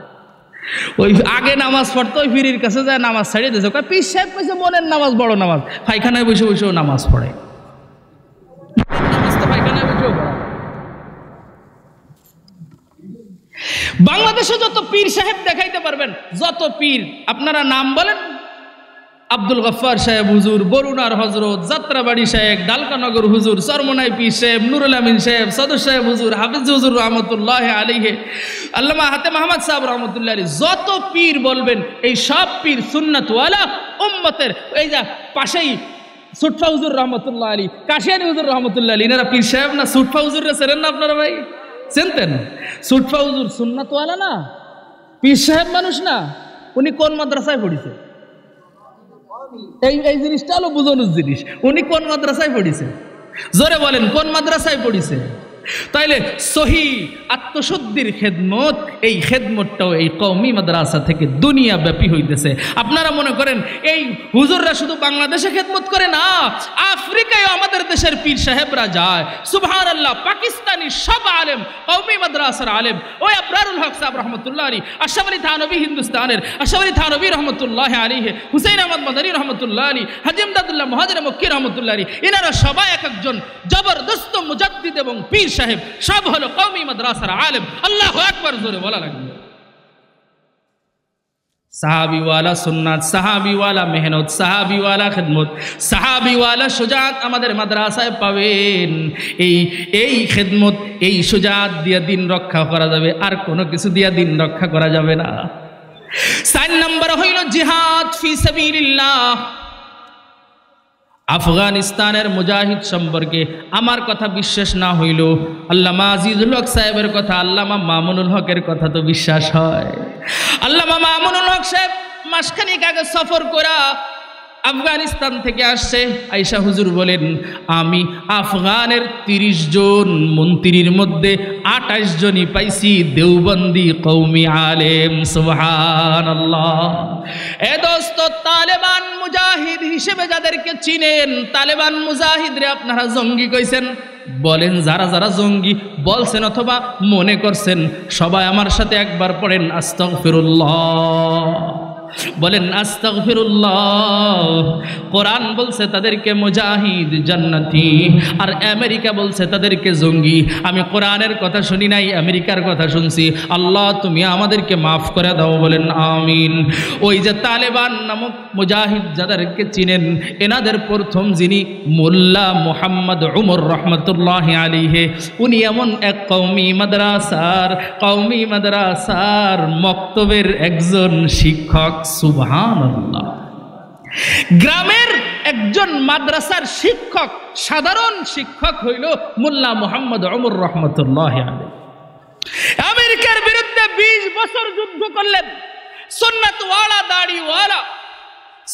ওই আগে নামাজ পড়তো, ওই পীরের কাছে যায় নামাজ ছাড়িয়ে দিয়েছে। পীর সাহেব কইছে মনের নামাজ বড় নামাজ, পায়খানায় বসে বসেও নামাজ পড়ে। বাংলাদেশে যত পীর সাহেব দেখাইতে পারবেন, যত পীর আপনারা নাম বলেন, আব্দুল গফফার সাহেব হুজুর, বরুণার হজরত, যাত্রাবাড়ি সাহেব, ডালকানগর হুজুর, চরমনাই পীর সাহেব, নুরুল আমিন সাহেব, সদর সাহেব হুজুর, হাফিজ হুজুর রহমতুল্লাহ আলাইহি, আল্লামা হাতেম আহমদ সাহেব রহমতুল্লাহ আলাইহি, যত পীর বলবেন এই সব পীর সুন্নাতওয়ালা উম্মতের। এই যা পাশেই সুটফা হুজুর রহমতুল্লাহ আলী, কাশিয়ানি হুজুর রহমতুল্লাহ আলী, এনারা পীর সাহেব না? সুটফা হুজুররা চেনেন না আপনারা ভাই? চিনতেন? সুটফা হুজুর সুন্নাতওয়ালা না, পীর সাহেব মানুষ না। উনি কোন মাদ্রাসায় পড়িছে? এই জিনিসটা হলো বুঝানোর জিনিস। উনি কোন মাদ্রাসায় পড়িছে? জোরে বলেন, কোন মাদ্রাসায় পড়িছে? তাইলে সহি আত্মশুদ্ধির খেদমত, এই খেদমতটাও এই কওমি মাদ্রাসা থেকে দুনিয়া ব্যাপী হইতেছে। আপনারা মনে করেন এই হুজুররা শুধু বাংলাদেশে খেদমত করে না, আফ্রিকায় আমাদের দেশের পীর সাহেবরা যায়। সুবহানাল্লাহ, পাকিস্তানি সব আলেম কওমি মাদ্রাসার আলেম, ওই আবরারুল হক সাহেব রহমতুল্লাহ আলী, আশরাফ আলী থানভী হিন্দুস্তানের, আশরাফ আলী থানভী রহমতুল্লাহ আলাইহি, হুসাইন আহমদ মাদানী রহমতুল্লাহ আলী, হাজী ইমদাদুল্লাহ মুহাজির মক্কি রহমতুল্লাহ আলী, এনারা সবাই এক একজন জবরদস্ত মুজাদ্দিদ এবং পীর সাহেব, সব হলো কওমি মাদ্রাসার আলেম। আল্লাহু আকবার, জোরে বলা লাগবে। সাহাবিওয়ালা সুন্নাত, সাহাবিওয়ালা মেহনত, সাহাবিওয়ালা খেদমত, সাহাবিওয়ালা সুজাত আমাদের মাদ্রাসায় পাবেন। এই খেদমত, এই সুজাত দিয়া দিন রক্ষা করা যাবে, আর কোনো কিছু দিয়া দিন রক্ষা করা যাবে না। 4 নম্বর হইল জিহাদ ফি সাবিলিল্লাহ। আফগানিস্তানের মুজাহিদ সম্পর্কে আমার কথা বিশ্বাস না হইল, আল্লামা আজিজুল হক সাহেবের কথা, আল্লামা মামুনুল হকের কথা তো বিশ্বাস হয়। আল্লামা মামুনুল হক সাহেব মাসখানেক আগে সফর করা আফগানিস্তান থেকে আসছে। আয়েশা হুজুর বলেন, আমি আফগানের 30 জন মন্ত্রীর মধ্যে 28 জনই পাইছি দেওবন্দি কওমি আলেম। সুবহানাল্লাহ। এ দোস্ত, তালেবান মুজাহিদ হিসেবে যাদেরকে চিনেন, তালেবান মুজাহিদরে আপনারা জঙ্গি কইছেন। বলেন, যারা যারা জঙ্গি বলছেন অথবা মনে করছেন, সবাই আমার সাথে একবার পড়েন আস্তাগফিরুল্লাহ। বলেন আস্তাগফিরুল্লাহ। কোরআন বলছে তাদেরকে মুজাহিদ জান্নাতি, আর আমেরিকা বলছে তাদেরকে জঙ্গি। আমি কোরআনের কথা শুনি নাই, আমেরিকার কথা শুনছি। আল্লাহ তুমি আমাদেরকে মাফ করে দাও, বলেন আমিন। ওই যে তালেবান নামক মুজাহিদ যাদেরকে চিনেন, এনাদের প্রথম যিনি মোল্লা মুহাম্মদ উমর রহমতুল্লাহ আলাইহি, উনি এমন এক কওমি মাদ্রাসার মক্তবের একজন শিক্ষক। সুবহানাল্লাহ। গ্রামের একজন মাদ্রাসার শিক্ষক, সাধারণ শিক্ষক হইল মোল্লা মুহাম্মদ উমর রহমতুল্লাহ আলাইহি। আমেরিকার বিরুদ্ধে 20 বছর যুদ্ধ করলেন। সুন্নাতওয়ালা, দাড়িওয়ালা,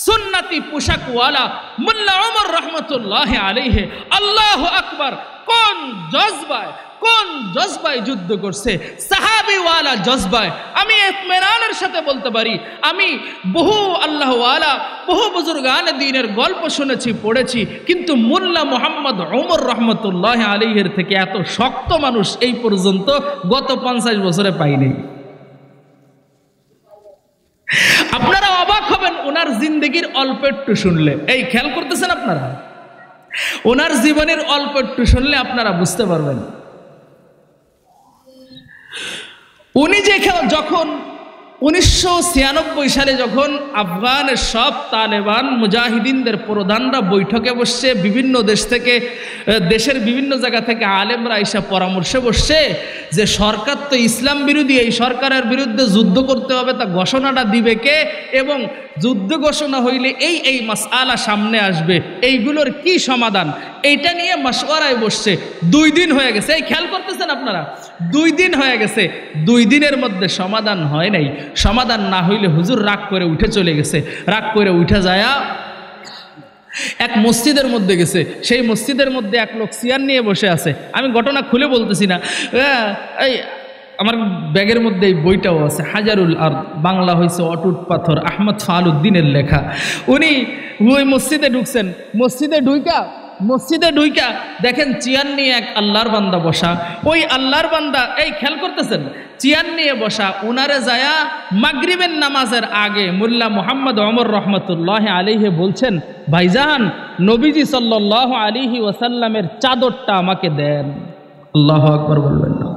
সুন্নতি পোশাকওয়ালা মোল্লা উমর রহমতুল্লাহ আলাইহি, আল্লাহু আকবার, কোন জজবায় যুদ্ধ করছে, সাহাবিওয়ালা জজবায়। আমি ইতমিনানের সাথে বলতে পারি, আমি বহু আল্লাহওয়ালা, বহু বুজুর্গানে দ্বীনের গল্প শুনেছি, পড়েছি, কিন্তু মোল্লা মুহাম্মদ উমর রহমতুল্লাহ আলাইহির থেকে এত শক্ত মানুষ এই পর্যন্ত গত 50 বছরে পাইনি। আপনারা অবাক হবেন ওনার জিন্দেগির অল্প একটু শুনলে। এই খেয়াল করতেছেন আপনারা? ওনার জীবনের অল্প একটু শুনলে আপনারা বুঝতে পারবেন। উনি যখন 1996 সালে যখন আফগানের সব তালেবান মুজাহিদিনদের প্রধানরা বৈঠকে বসছে, বিভিন্ন দেশ থেকে, দেশের বিভিন্ন জায়গা থেকে আলেমরা এসে পরামর্শে বসছে যে সরকার তো ইসলাম বিরোধী, এই সরকারের বিরুদ্ধে যুদ্ধ করতে হবে, তা ঘোষণাটা দিবে কে, এবং যুদ্ধ ঘোষণা হইলে এই মাসআলা সামনে আসবে, এইগুলোর কি সমাধান, এইটা নিয়ে মাশওয়ারায় বসছে। 2 দিন হয়ে গেছে। এই খেয়াল করতেছেন আপনারা? 2 দিন হয়ে গেছে। 2 দিনের মধ্যে সমাধান হয় নাই। সমাধান না হইলে হুজুর রাগ করে উঠে চলে গেছে। রাগ করে উঠে যায় এক মসজিদের মধ্যে গেছে। সেই মসজিদের মধ্যে এক লোক চেয়ার নিয়ে বসে আছে। আমি ঘটনা খুলে বলতেছি না, এই আমার ব্যাগের মধ্যে এই বইটাও আছে, হাজারুল আরদ, বাংলা হয়েছে অটুট পাথর, আহমদ ফালুদ্দিনের লেখা। উনি ওই মসজিদে ঢুকছেন। মসজিদে ঢুইকা দেখেন চেয়ার নিয়ে এক আল্লাহর বান্দা বসা। ওই আল্লাহর বান্দা, এই খেয়াল করতেছেন, চেয়ার নিয়ে বসা। উনারে যায়া মাগরিবের নামাজের আগে মোল্লা মুহাম্মদ উমর রহমতুল্লাহ আলাইহি বলছেন, ভাইজান, নবীজি সাল্লাল্লাহু আলাইহি ওয়াসাল্লামের চাদরটা আমাকে দেন। আল্লাহু আকবার বলবেন না?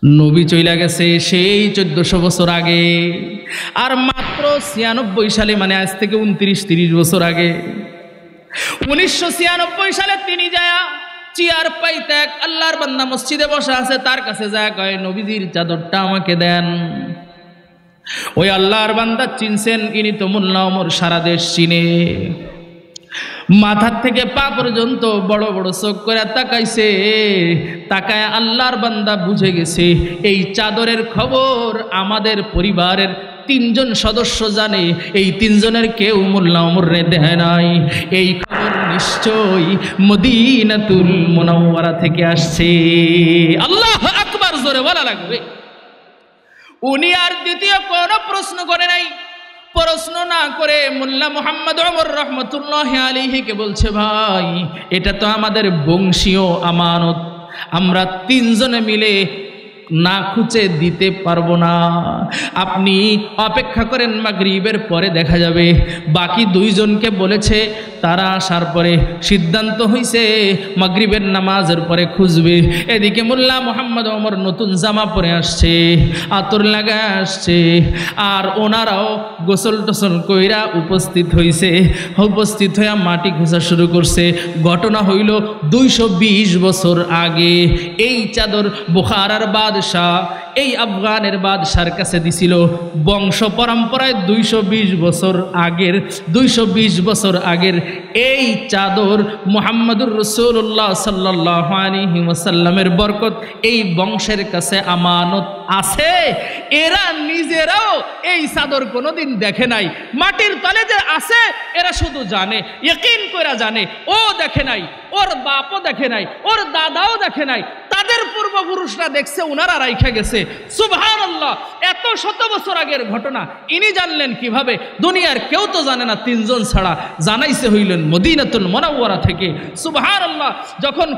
নবী চইলা গেছে সেই 1400 বছর আগে, আর মাত্র 96 সালে, মানে আজ থেকে 29-30 বছর আগে, 1996 সালে তিনি যায় চেয়ার পাইতে এক আল্লাহর বান্দা মসজিদে বসা আছে, তার কাছে যায় কয় নবীজির চাদরটা আমাকে দেন। ওই আল্লাহর বান্দা চিনছেন, ইনি তো মোল্লা ওমর, সারা দেশ চিনে। মাথার থেকে পা পর্যন্ত বড় বড় চোখ করে তাকাইছে, তাকায় আল্লাহর বান্দা বুঝে গেছে এই চাদরের খবর আমাদের পরিবারের 3 জন সদস্য জানে, এই 3 জনের কেউ মোল্লা ওমরে দেয় নাই। এই খবর নিশ্চয়ই মদিনাতুল মুনাওয়ারা থেকে আসছে। আল্লাহু আকবার, জোরে বলা লাগবে। উনি আর দ্বিতীয় কোনো প্রশ্ন করে নাই। প্রশ্ন না করে মোল্লা মুহাম্মদ ওমর রহমতুল্লাহি আলাইহিকে বলছে, ভাই এটা তো আমাদের বংশীয় আমানত, আমরা 3 জনে মিলে না খুঁজে দিতে পারবো না, আপনি অপেক্ষা করেন, মাগরিবের পরে দেখা যাবে। বাকি 2 জনকে বলেছে, তারা আসার পরে সিদ্ধান্ত হইছে মাগরিবের নামাজের পরে খুঁজবে। এদিকে মোল্লা মুহাম্মদ ওমর নতুন জামা পরে আসছে, আতর লাগায় আসছে, আর ওনারাও গোসল টোসল কইরা উপস্থিত হইছে। উপস্থিত হইয়া মাটি খোঁজা শুরু করছে। ঘটনা হইল 220 বছর আগে। এই চাদর বুখারার বাদশাহ, এই আফগানের বাদশার কাছে দিছিল। বংশ পরম্পরায় 220 বছর আগের, 220 বছর আগের এই চাদর মুহাম্মদুর রাসূলুল্লাহ সাল্লাল্লাহু আলাইহি ওয়াসাল্লামের বরকত এই বংশের কাছে আমানত আছে। এরা নিজেরাও এই চাদর কোনোদিন দেখে নাই, মাটির তলে যে আছে এরা শুধু জানে, ইয়াকিন করে জানে। ও দেখে নাই, ওর বাপও দেখে নাই, ওর দাদাও দেখে নাই, তাদের পূর্বপুরুষরা দেখছে, ওনারা রাইখা গেছে। সুবহানাল্লাহ, এত শত বছর আগের ঘটনা ইনি জানলেন কিভাবে? দুনিয়ার কেউ তো জানে না 3 জন ছাড়া। জানাইছে হইলেন মদিনাতুল মুনাওয়ারা থেকে। সুবহানাল্লাহ, যখন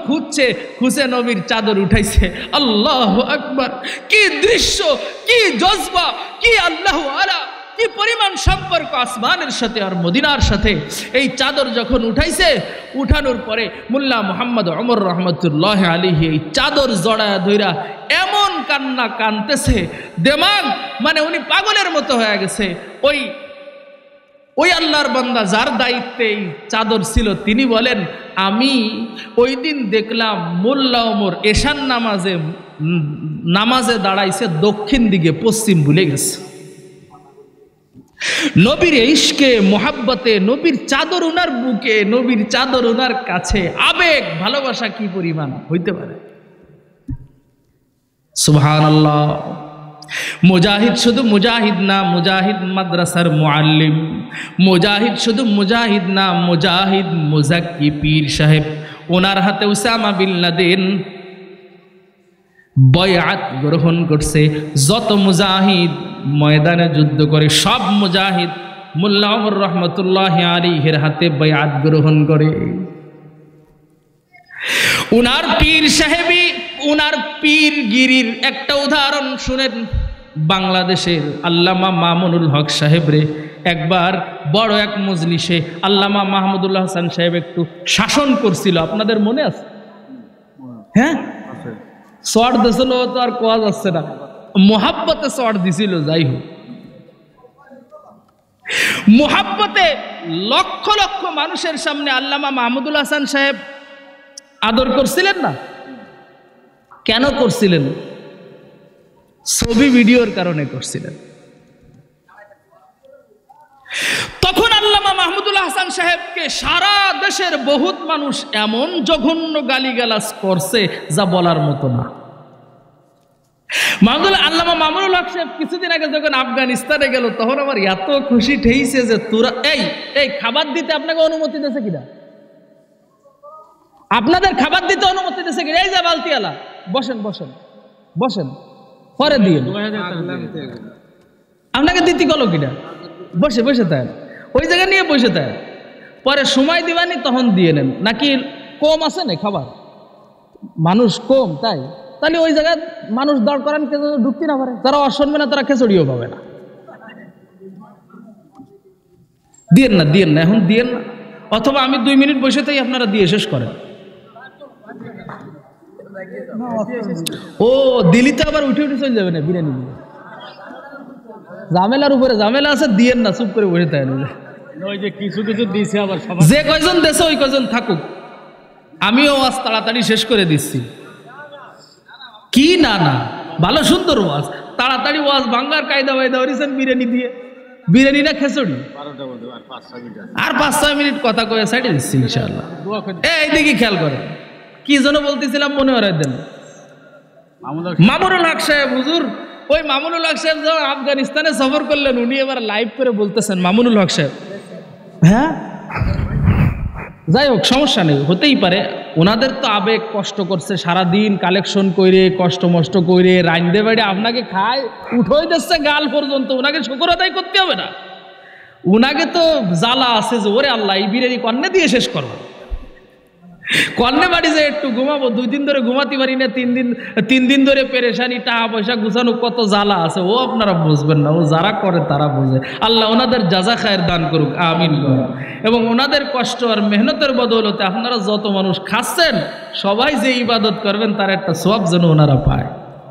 খুঁজে নবীর চাদর উঠাইছে। আল্লাহু আকবার, কি দৃশ্য, কি জজবা, কি আল্লাহু আলা, কি পরিমাণ সম্পর্ক আসমানের সাথে আর মদিনার সাথে। এই চাদর যখন উঠাইছে, উঠানোর পরে মোল্লা মুহাম্মদ ওমর রহমতুল্লাহ আলাইহি এই চাদর জড়ায়া ধইরা এমন কান্না কানতেছে, দেমাগ মানে উনি পাগলের মতো হয়ে গেছে। ওই আল্লাহর বান্দা যার দায়িত্বে এই চাদর ছিল, তিনি বলেন, আমি ওই দিন দেখলাম মোল্লা ওমর এশার নামাজে দাঁড়াইছে দক্ষিণ দিকে, পশ্চিম ভুলে গেছে। নবীর ইশকে মোহাব্বতে নবীর চাদর উনার বুকে, নবীর চাদর উনার কাছে। আবেগ ভালোবাসা কি পরিমাণ হইতে পারে! সুবহানাল্লাহ। মুজাহিদ শুধু মুজাহিদ না, মুজাহিদ মাদ্রাসার মুআল্লিম। মুজাহিদ শুধু মুজাহিদ না, মুজাহিদ মুজাক্কি পীর সাহেব। ওনার হাতে উসামা বিন লাদেন বয়াত গ্রহণ করছে। যত মুজাহিদ ময়দানে যুদ্ধ করে, সব মুজাহিদ মোল্লা ওমর রহমতুল্লাহ আলাইহির হাতে বয়াত গ্রহণ করে। উনার পীর সাহেবী, উনার পীরগিরির একটা উদাহরণ শুনেন। বাংলাদেশের আল্লামা মামুনুল হক সাহেবরে একবার বড় এক মজলিসে আল্লামা মাহমুদুল্লাহ হাসান সাহেব একটু শাসন করছিল, আপনাদের মনে আছে? হ্যাঁ, শর্ট দিছিল তো আর কোয়া যাচ্ছে না, মোহাব্বতে শর্ট দিছিল। যাই হোক, মোহাব্বতে লক্ষ লক্ষ মানুষের সামনে আল্লামা মাহমুদুল হাসান সাহেব আদর করছিলেন না? কেন করছিলেন? ছবি ভিডিওর কারণে করছিলেন। তখন আল্লামা মাহমুদুল হাসান সাহেবকে সারা দেশের বহুত মানুষ এমন জঘন্য গালিগালাজ করছে যা বলার মতো না। আল্লামা মামুনুল হক সাহেব কিছুদিন আগে যখন আফগানিস্তানে গেল, তখন আমার এত খুশি ঠেইছে যে তোরা এই খাবার দিতে আপনাকে অনুমতি দিয়েছে কিনা? আপনাদের খাবার দিতে অনুমতি দিয়েছে কিনা? এই যে বালতিওয়ালা, বসেন বসেন বসেন, পরে দিয়ে আপনাকে দিতে গেল কিনা? বসে বসে তাই ওই জায়গায় নিয়ে বসে তাই, পরে সময় দিবানি তখন দিয়ে নেন। নাকি কম আছে না খাবার, মানুষ কম, তাহলে ওই জায়গায় মানুষ দাঁড় করান, ঢুকতে না পারে, তারা অশুনবে না, তারা খেচড়িও পাবে না। দিয়েন না, দিয়েন না, এখন দিয়েন না, অথবা আমি 2 মিনিট বসে তাই আপনারা দিয়ে শেষ করেন। ও দিল্লিতে আবার উঠে উঠে চলে যাবে না বিরিয়ানি নিয়ে। ঝামেলার উপরে ঝামেলা আছে, দিয়েন না, চুপ করে বসে থাকেন। কিছু কিছু দিয়েছে আবার, যে কয়জন দেশে ওই কয়জন থাকুক, আমিও ওয়াজ তাড়াতাড়ি শেষ করে দিচ্ছি। কি না না, ভালো সুন্দর ওয়াজ, তাড়াতাড়ি ওয়াজ বাংলার কায়দা বায়দা হরিছেন বিরিয়ানি দিয়ে। বিরিয়ানি না খেচড়ি, আর 5-6 মিনিট কথা কয়ে সাইডে দিচ্ছি ইনশাআল্লাহ। এইদিকে খেয়াল করে কি যেন বলতেছিলাম, মনে হরাই দেন। মামুনুল হক সাহেব হুজুর, ওই মামুনুল হক সাহেব যখন আফগানিস্তানে সফর করলেন, উনি এবার লাইভ করে বলতেছেন, মামুনুল হক সাহেব, হ্যাঁ যাই হোক সমস্যা নেই, হতেই পারে, ওনাদের তো আবেগ কষ্ট করছে, সারাদিন কালেকশন করে কষ্ট মষ্ট করে রাইন্দে বাড়ি আপনাকে খায় উঠোই দিচ্ছে গাল পর্যন্ত, ওনাকে শুকর আদায় করতে হবে না? উনাকে তো জ্বালা আছে যে ওরে আল্লাহ এই বিরিয়ানি কন্যা দিয়ে শেষ করবো, কন্যা বাড়ি যে একটু ঘুমাবো, 2 দিন ধরে ঘুমাতে পারি না, 3 দিন ধরে পেরেশানি, টাকা পয়সা গুছানো কত জ্বালা আছে, ও আপনারা বুঝবেন না, ও যারা করে তারা বোঝে। আল্লাহ ওনাদের জাযা খায়ের দান করুক, আমিন। এবং ওনাদের কষ্ট আর মেহনতের বদৌলতে আপনারা যত মানুষ খাচ্ছেন, সবাই যে ইবাদত করবেন তার একটা সওয়াব যেন ওনারা পায়।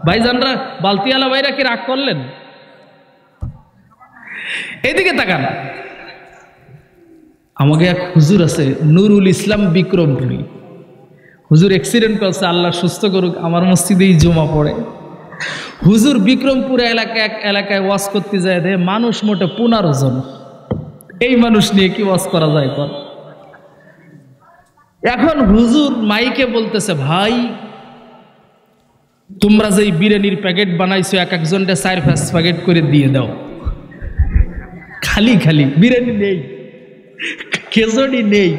ভাইজানরা, বালতিওয়ালা ভাইরা কি রাগ করলেন? এদিকে তাকান, আমাকে এক হুজুর আছে নুরুল ইসলাম বিক্রমপুরী, হুজুর অ্যাক্সিডেন্ট করছে, আল্লাহ সুস্থ করুক, আমার মসজিদেই জমা পড়ে। হুজুর বিক্রমপুরে এলাকায় ওয়াজ করতে যায়, দে মানুষ মোটে 15 জন, এই মানুষ নিয়ে কি ওয়াজ করা যায় কর? এখন হুজুর মাইকে বলতেছে, ভাই তোমরা যে বিরিয়ানির প্যাকেট বানাইছো, এক একজনটা 4-5 প্যাকেট করে দিয়ে দাও। খালি খালি বিরিয়ানি নেই, খেজড়ি নেই,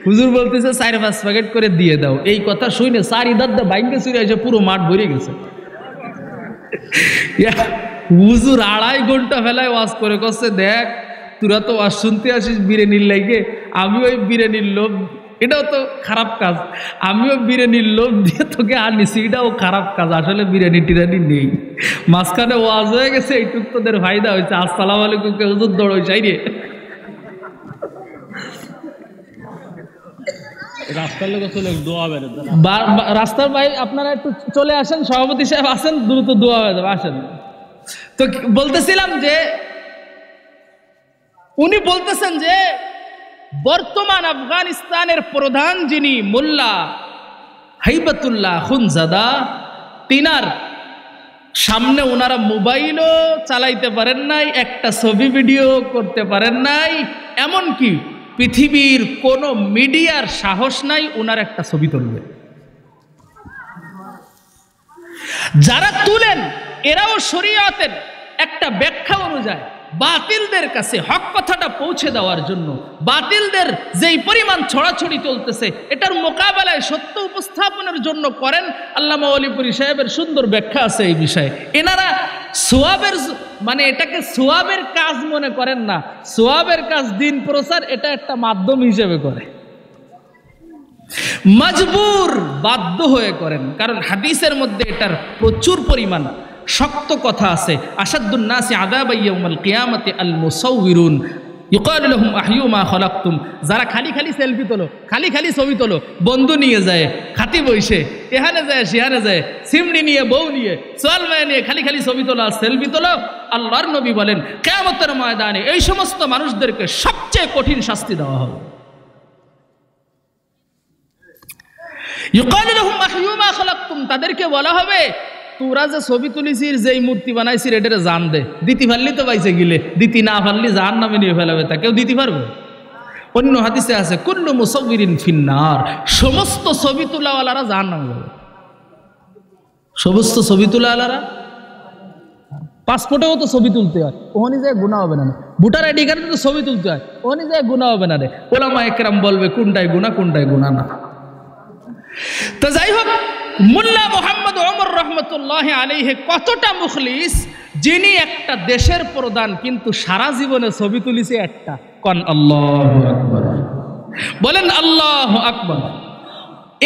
হুজুর বলতেছে 4-5 প্যাকেট করে দিয়ে দাও। এই কথা শুনে 4 ইদার বাইঙ্গে চুরি এসে পুরো মাঠ ভরে গেছে। হুজুর 2.5 ঘন্টা ফেলায় ওয়াজ করে করছে, দেখ তোরা তো ওয়াজ শুনতে আসিস বিরিয়ানির লাগে, আমি ওই বিরিয়ানির লোভ, এটাও তো খারাপ কাজ, আমিও বিরিয়ানির লোভ দিয়ে তোকে আনিছি, এটাও খারাপ কাজ, আসলে বিরিয়ানি টিরানি নেই। মাঝখানে ওয়াজ হয়ে গেছে, এইটুক তোদের ফায়দা হয়েছে। আসসালামু আলাইকুম কে হুজুর দৌড় চাই রে, রাস্তার ভাই আপনারা একটু চলে আসেন, সভাপতি সাহেব আসেন, দ্রুত দোয়া হয়ে যাবে, আসেন। তো বলতেছিলাম যে উনি বলতেছেন যে বর্তমান আফগানিস্তানের প্রধান যিনি মোল্লা হাইবাতুল্লাহ খুনজাদা, তিনার সামনে ওনারা মোবাইলও চালাইতে পারেন নাই, একটা ছবি ভিডিও করতে পারেন নাই, এমনকি পৃথিবীর কোন মিডিয়ার সাহস নাই ওনার একটা ছবি তুলবে। যারা তুলেন এরাও শরীয়তের একটা ব্যাখ্যা অনুযায়ী বাতিলদের কাছে হক কথাটা পৌঁছে দেওয়ার জন্য, বাতিলদের যেই পরিমাণ ছড়াছড়ি চলতেছে এটার মোকাবেলায় সত্য উপস্থাপনের জন্য করেন। আল্লামা ওলিপুরি সাহেবের সুন্দর ব্যাখ্যা আছে এই বিষয়ে। এনারা সোয়াবের মানে এটাকে সোয়াবের কাজ মনে করেন না, সোয়াবের কাজ দিন প্রচার, এটা একটা মাধ্যম হিসেবে করে, মজবুর বাধ্য হয়ে করেন। কারণ হাদিসের মধ্যে এটার প্রচুর পরিমাণ শক্ত কথা আছে। আশাদ্দুন নাসি আযাবান ইয়াউমাল কিয়ামাতি আল মুসাউবিরুন ইউকালু লাহুম আহইউ মা খালাকতুম। যারা খালি খালি সেলফি তোলো, খালি খালি ছবি তোলো, বন্ধু নিয়ে যায়, খাতি বইসে, এখানে যায় সেখানে যায়, সিমড়ি নিয়ে, বউ নিয়ে, সোয়াল মায়া নিয়ে খালি খালি ছবি তোলো আর সেলফি তোলো, আল্লাহর নবী বলেন কিয়ামতের ময়দানে এই সমস্ত মানুষদেরকে সবচেয়ে কঠিন শাস্তি দেওয়া হবে। ইউকালু লাহুম আহইউ মা খালাকতুম, তাদেরকে বলা হবে তোরা যে ছবি তুলিছিস, যেই মূর্তি বানাইছিস, এটারে জান দে, দিতে পারলি তো বাইসে গিলে, দিতে না পারলি জাহান্নামে নিয়ে ফেলাবে, তা কেউ দিতে পারবে? অন্য হাদিসে আছে কুল্লু মুসাউবিরিন ফিন্নার, সমস্ত ছবি তোলাওয়ালারা জাহান্নামে যাবে। সমস্ত ছবি তোলাওয়ালারা, পাসপোর্টেও তো ছবি তুলতে হয়, ওখানে যায় গুনাহ হবে না, ভোটার আইডি কার্ডে তো ছবি তুলতে হয়, ওখানে যায় গুনাহ হবে না রে। ওলামা একরাম বলবে কোনটাই গুনাহ কোনটাই গুনাহ না। তো যাই হোক, মোল্লা মুহাম্মদ ওমর রহমতুল্লাহ আলাইহি কতটা মুখলিস, যিনি একটা দেশের প্রধান কিন্তু সারা জীবনে ছবি তুলিছে একটা। কোন আল্লাহু আকবার, বলেন আল্লাহু আকবার।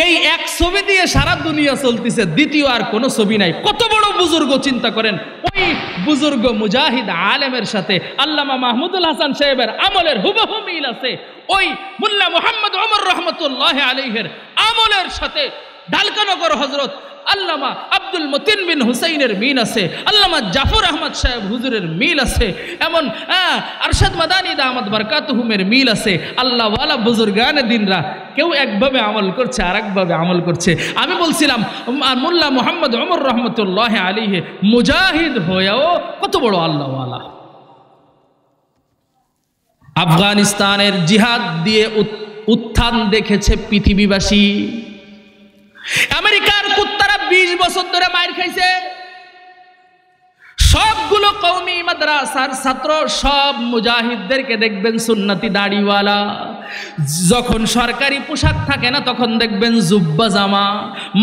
এই এক ছবি দিয়ে সারা দুনিয়া চলতেছে, দ্বিতীয় আর কোনো ছবি নাই। কত বড় বুজুর্গ চিন্তা করেন, ওই বুজুর্গ মুজাহিদ আলেমের সাথে আল্লামা মাহমুদুল হাসান সাহেবের আমলের হুবহু মিল আছে। ওই মোল্লা মুহাম্মদ ওমর রহমতুল্লাহ আলাইহির আমলের সাথে ঢালকানগর হযরত আল্লামা আব্দুল মতিন বিন হুসাইনের মিল আছে, আল্লামা জাফর আহমদ সাহেব হুজুরের মিল আছে, এমন আরশাদ মাদানী দামাত বারকাতুহুমের মিল আছে। আল্লাহওয়ালা বুজুর্গানে দিনরা কেউ একভাবে আমল করছে, আর একভাবে আমল করছে। আমি বলছিলাম মোল্লা মোহাম্মদ ওমর রহমতুল্লাহ আলাইহি মুজাহিদ হয়েও কত বড় আল্লাহওয়ালা। আফগানিস্তানের জিহাদ দিয়ে উত্থান দেখেছে পৃথিবীবাসী। আমেরিকার কুত্তারা 20 বছর ধরে মাইর খাইছে। সবগুলো কওমি মাদ্রাসার ছাত্র, সব মুজাহিদদেরকে দেখবেন সুন্নতি দাড়িওয়ালা। যখন সরকারি পোশাক থাকে না তখন দেখবেন জুব্বা জামা,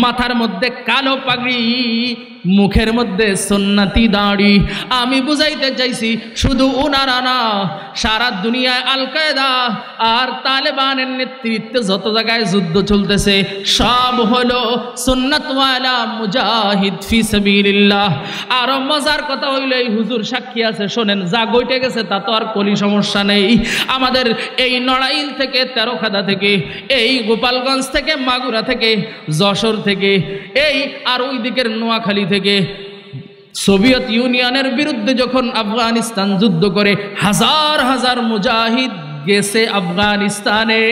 মাথার মধ্যে কালো পাগড়ি, মুখের মধ্যে সুন্নতি দাড়ি। আমি বুঝাইতে চাইছি শুধু ওনারা না, সারা দুনিয়ায় আল কায়দা আর তালেবানের নেতৃত্বে যত জায়গায় যুদ্ধ চলতেছে সব হলো সুন্নতওয়ালা মুজাহিদ ফি সাবিলিল্লাহ। আরো মজার কথা হইল, এই হুজুর সাক্ষী আছে, শোনেন, যা গইটে গেছে তা তো আর কলি সমস্যা নেই। আমাদের এই নড়াইল থেকে, তেরোখাদা থেকে, এই গোপালগঞ্জ থেকে, মাগুরা থেকে, যশোর থেকে, এই আর ওই দিকের নোয়াখালী থেকে সোভিয়েত ইউনিয়নের বিরুদ্ধে যখন আফগানিস্তান যুদ্ধ করে হাজার হাজার মুজাহিদ গেছে আফগানিস্তানে।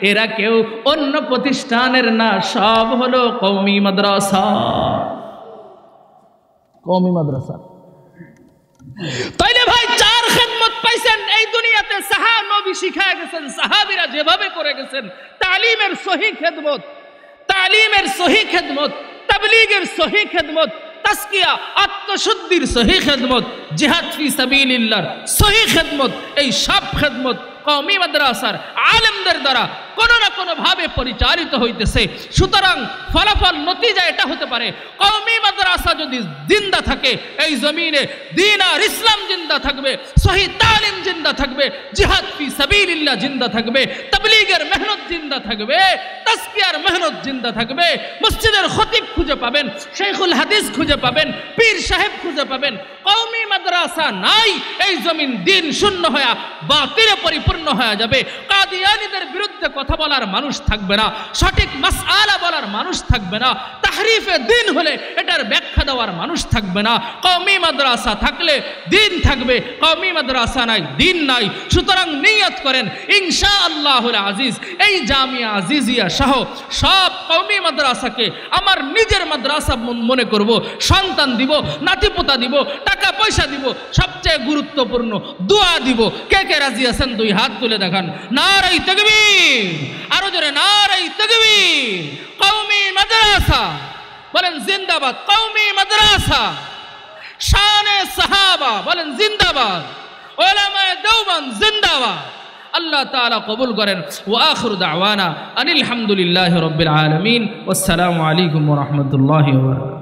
এরা কেউ অন্য প্রতিষ্ঠানের না, সব হলো কওমি মাদ্রাসা। কওমি মাদ্রাসা। তাইলে ভাই 4 খেদমত পাইছেন এই দুনিয়াতে। নবী শিখায় গেছেন, সাহাবীরা যেভাবে করে গেছেন, তালিমের সহি খেদমত, তালিমের সহি খেদমত, তাবলীগের সহি খেদমত, তাসকিয়া আত্মশুদ্ধির সহি খেদমত, জিহাদ ফি সাবিলিল্লাহর সহি খেদমত, এই সব খেদমত কওমি মাদ্রাসার আলেমদের দ্বারা কোনো না কোনো ভাবে পরিচালিত হইতেছে। সুতরাং ফলাফল নতিজা এটা হতে পারে, কওমি মাদ্রাসা যদি জিন্দা থাকে এই জমিনে দ্বীন আর ইসলাম জিন্দা থাকবে, সহি তালিম জিন্দা থাকবে, জিহাদ ফি সাবিলিল্লাহ জিন্দা থাকবে, তাবলীগের মেহনত জিন্দা থাকবে, তাসকিয়ার মেহনত জিন্দা থাকবে। মসজিদের খতিব খুঁজে পাবেন, শেখুল হাদিস খুঁজে পাবেন, পীর সাহেব খুঁজে পাবেন। কওমি মাদ্রাসা নাই, এই জমিন দ্বীন শূন্য হয়ে বাতিলে পরিপূর্ণ হয়ে যাবে। কাদিয়ানীদের বিরুদ্ধে কথা বলার মানুষ থাকবে না, সঠিক মাসআলা বলার মানুষ থাকবে না, তাহরিফে দ্বীন হলে এটার ব্যাখ্যা দেওয়ার মানুষ থাকবে না। কওমি মাদ্রাসা থাকলে দ্বীন থাকবে, কওমি মাদ্রাসা নাই, দ্বীন নাই। সুতরাং নিয়ত করেন ইনশাআল্লাহুল আজিজ এই জামিয়া আজিজিয়া সহ সব কওমি মাদ্রাসাকে আমার নিজের মাদ্রাসা মনে করব, সন্তান দিব, নাতিপোতা দিব, টাকা পয়সা দিব, সবচেয়ে গুরুত্বপূর্ণ দোয়া দিব। কে কে রাজি আছেন 2 হাত তুলে দেখান। নারে তাকবীর, আরো জোরে নারে তাকবীর। কওমি মাদ্রাসা বলেন জিন্দাবাদ, কওমি মাদ্রাসা শানে সাহাবা বলেন জিন্দাবাদ, উলামায়ে দেওবন্দ জিন্দাবাদ। আল্লাহ তাআলা কবুল করেন। ওয়া আখিরু দাওয়ানা আনিল হামদুলিল্লাহি রাব্বিল আলামিন। ওয়াসসালামু আলাইকুম ওয়া রাহমাতুল্লাহি ওয়া বারাকাতুহু।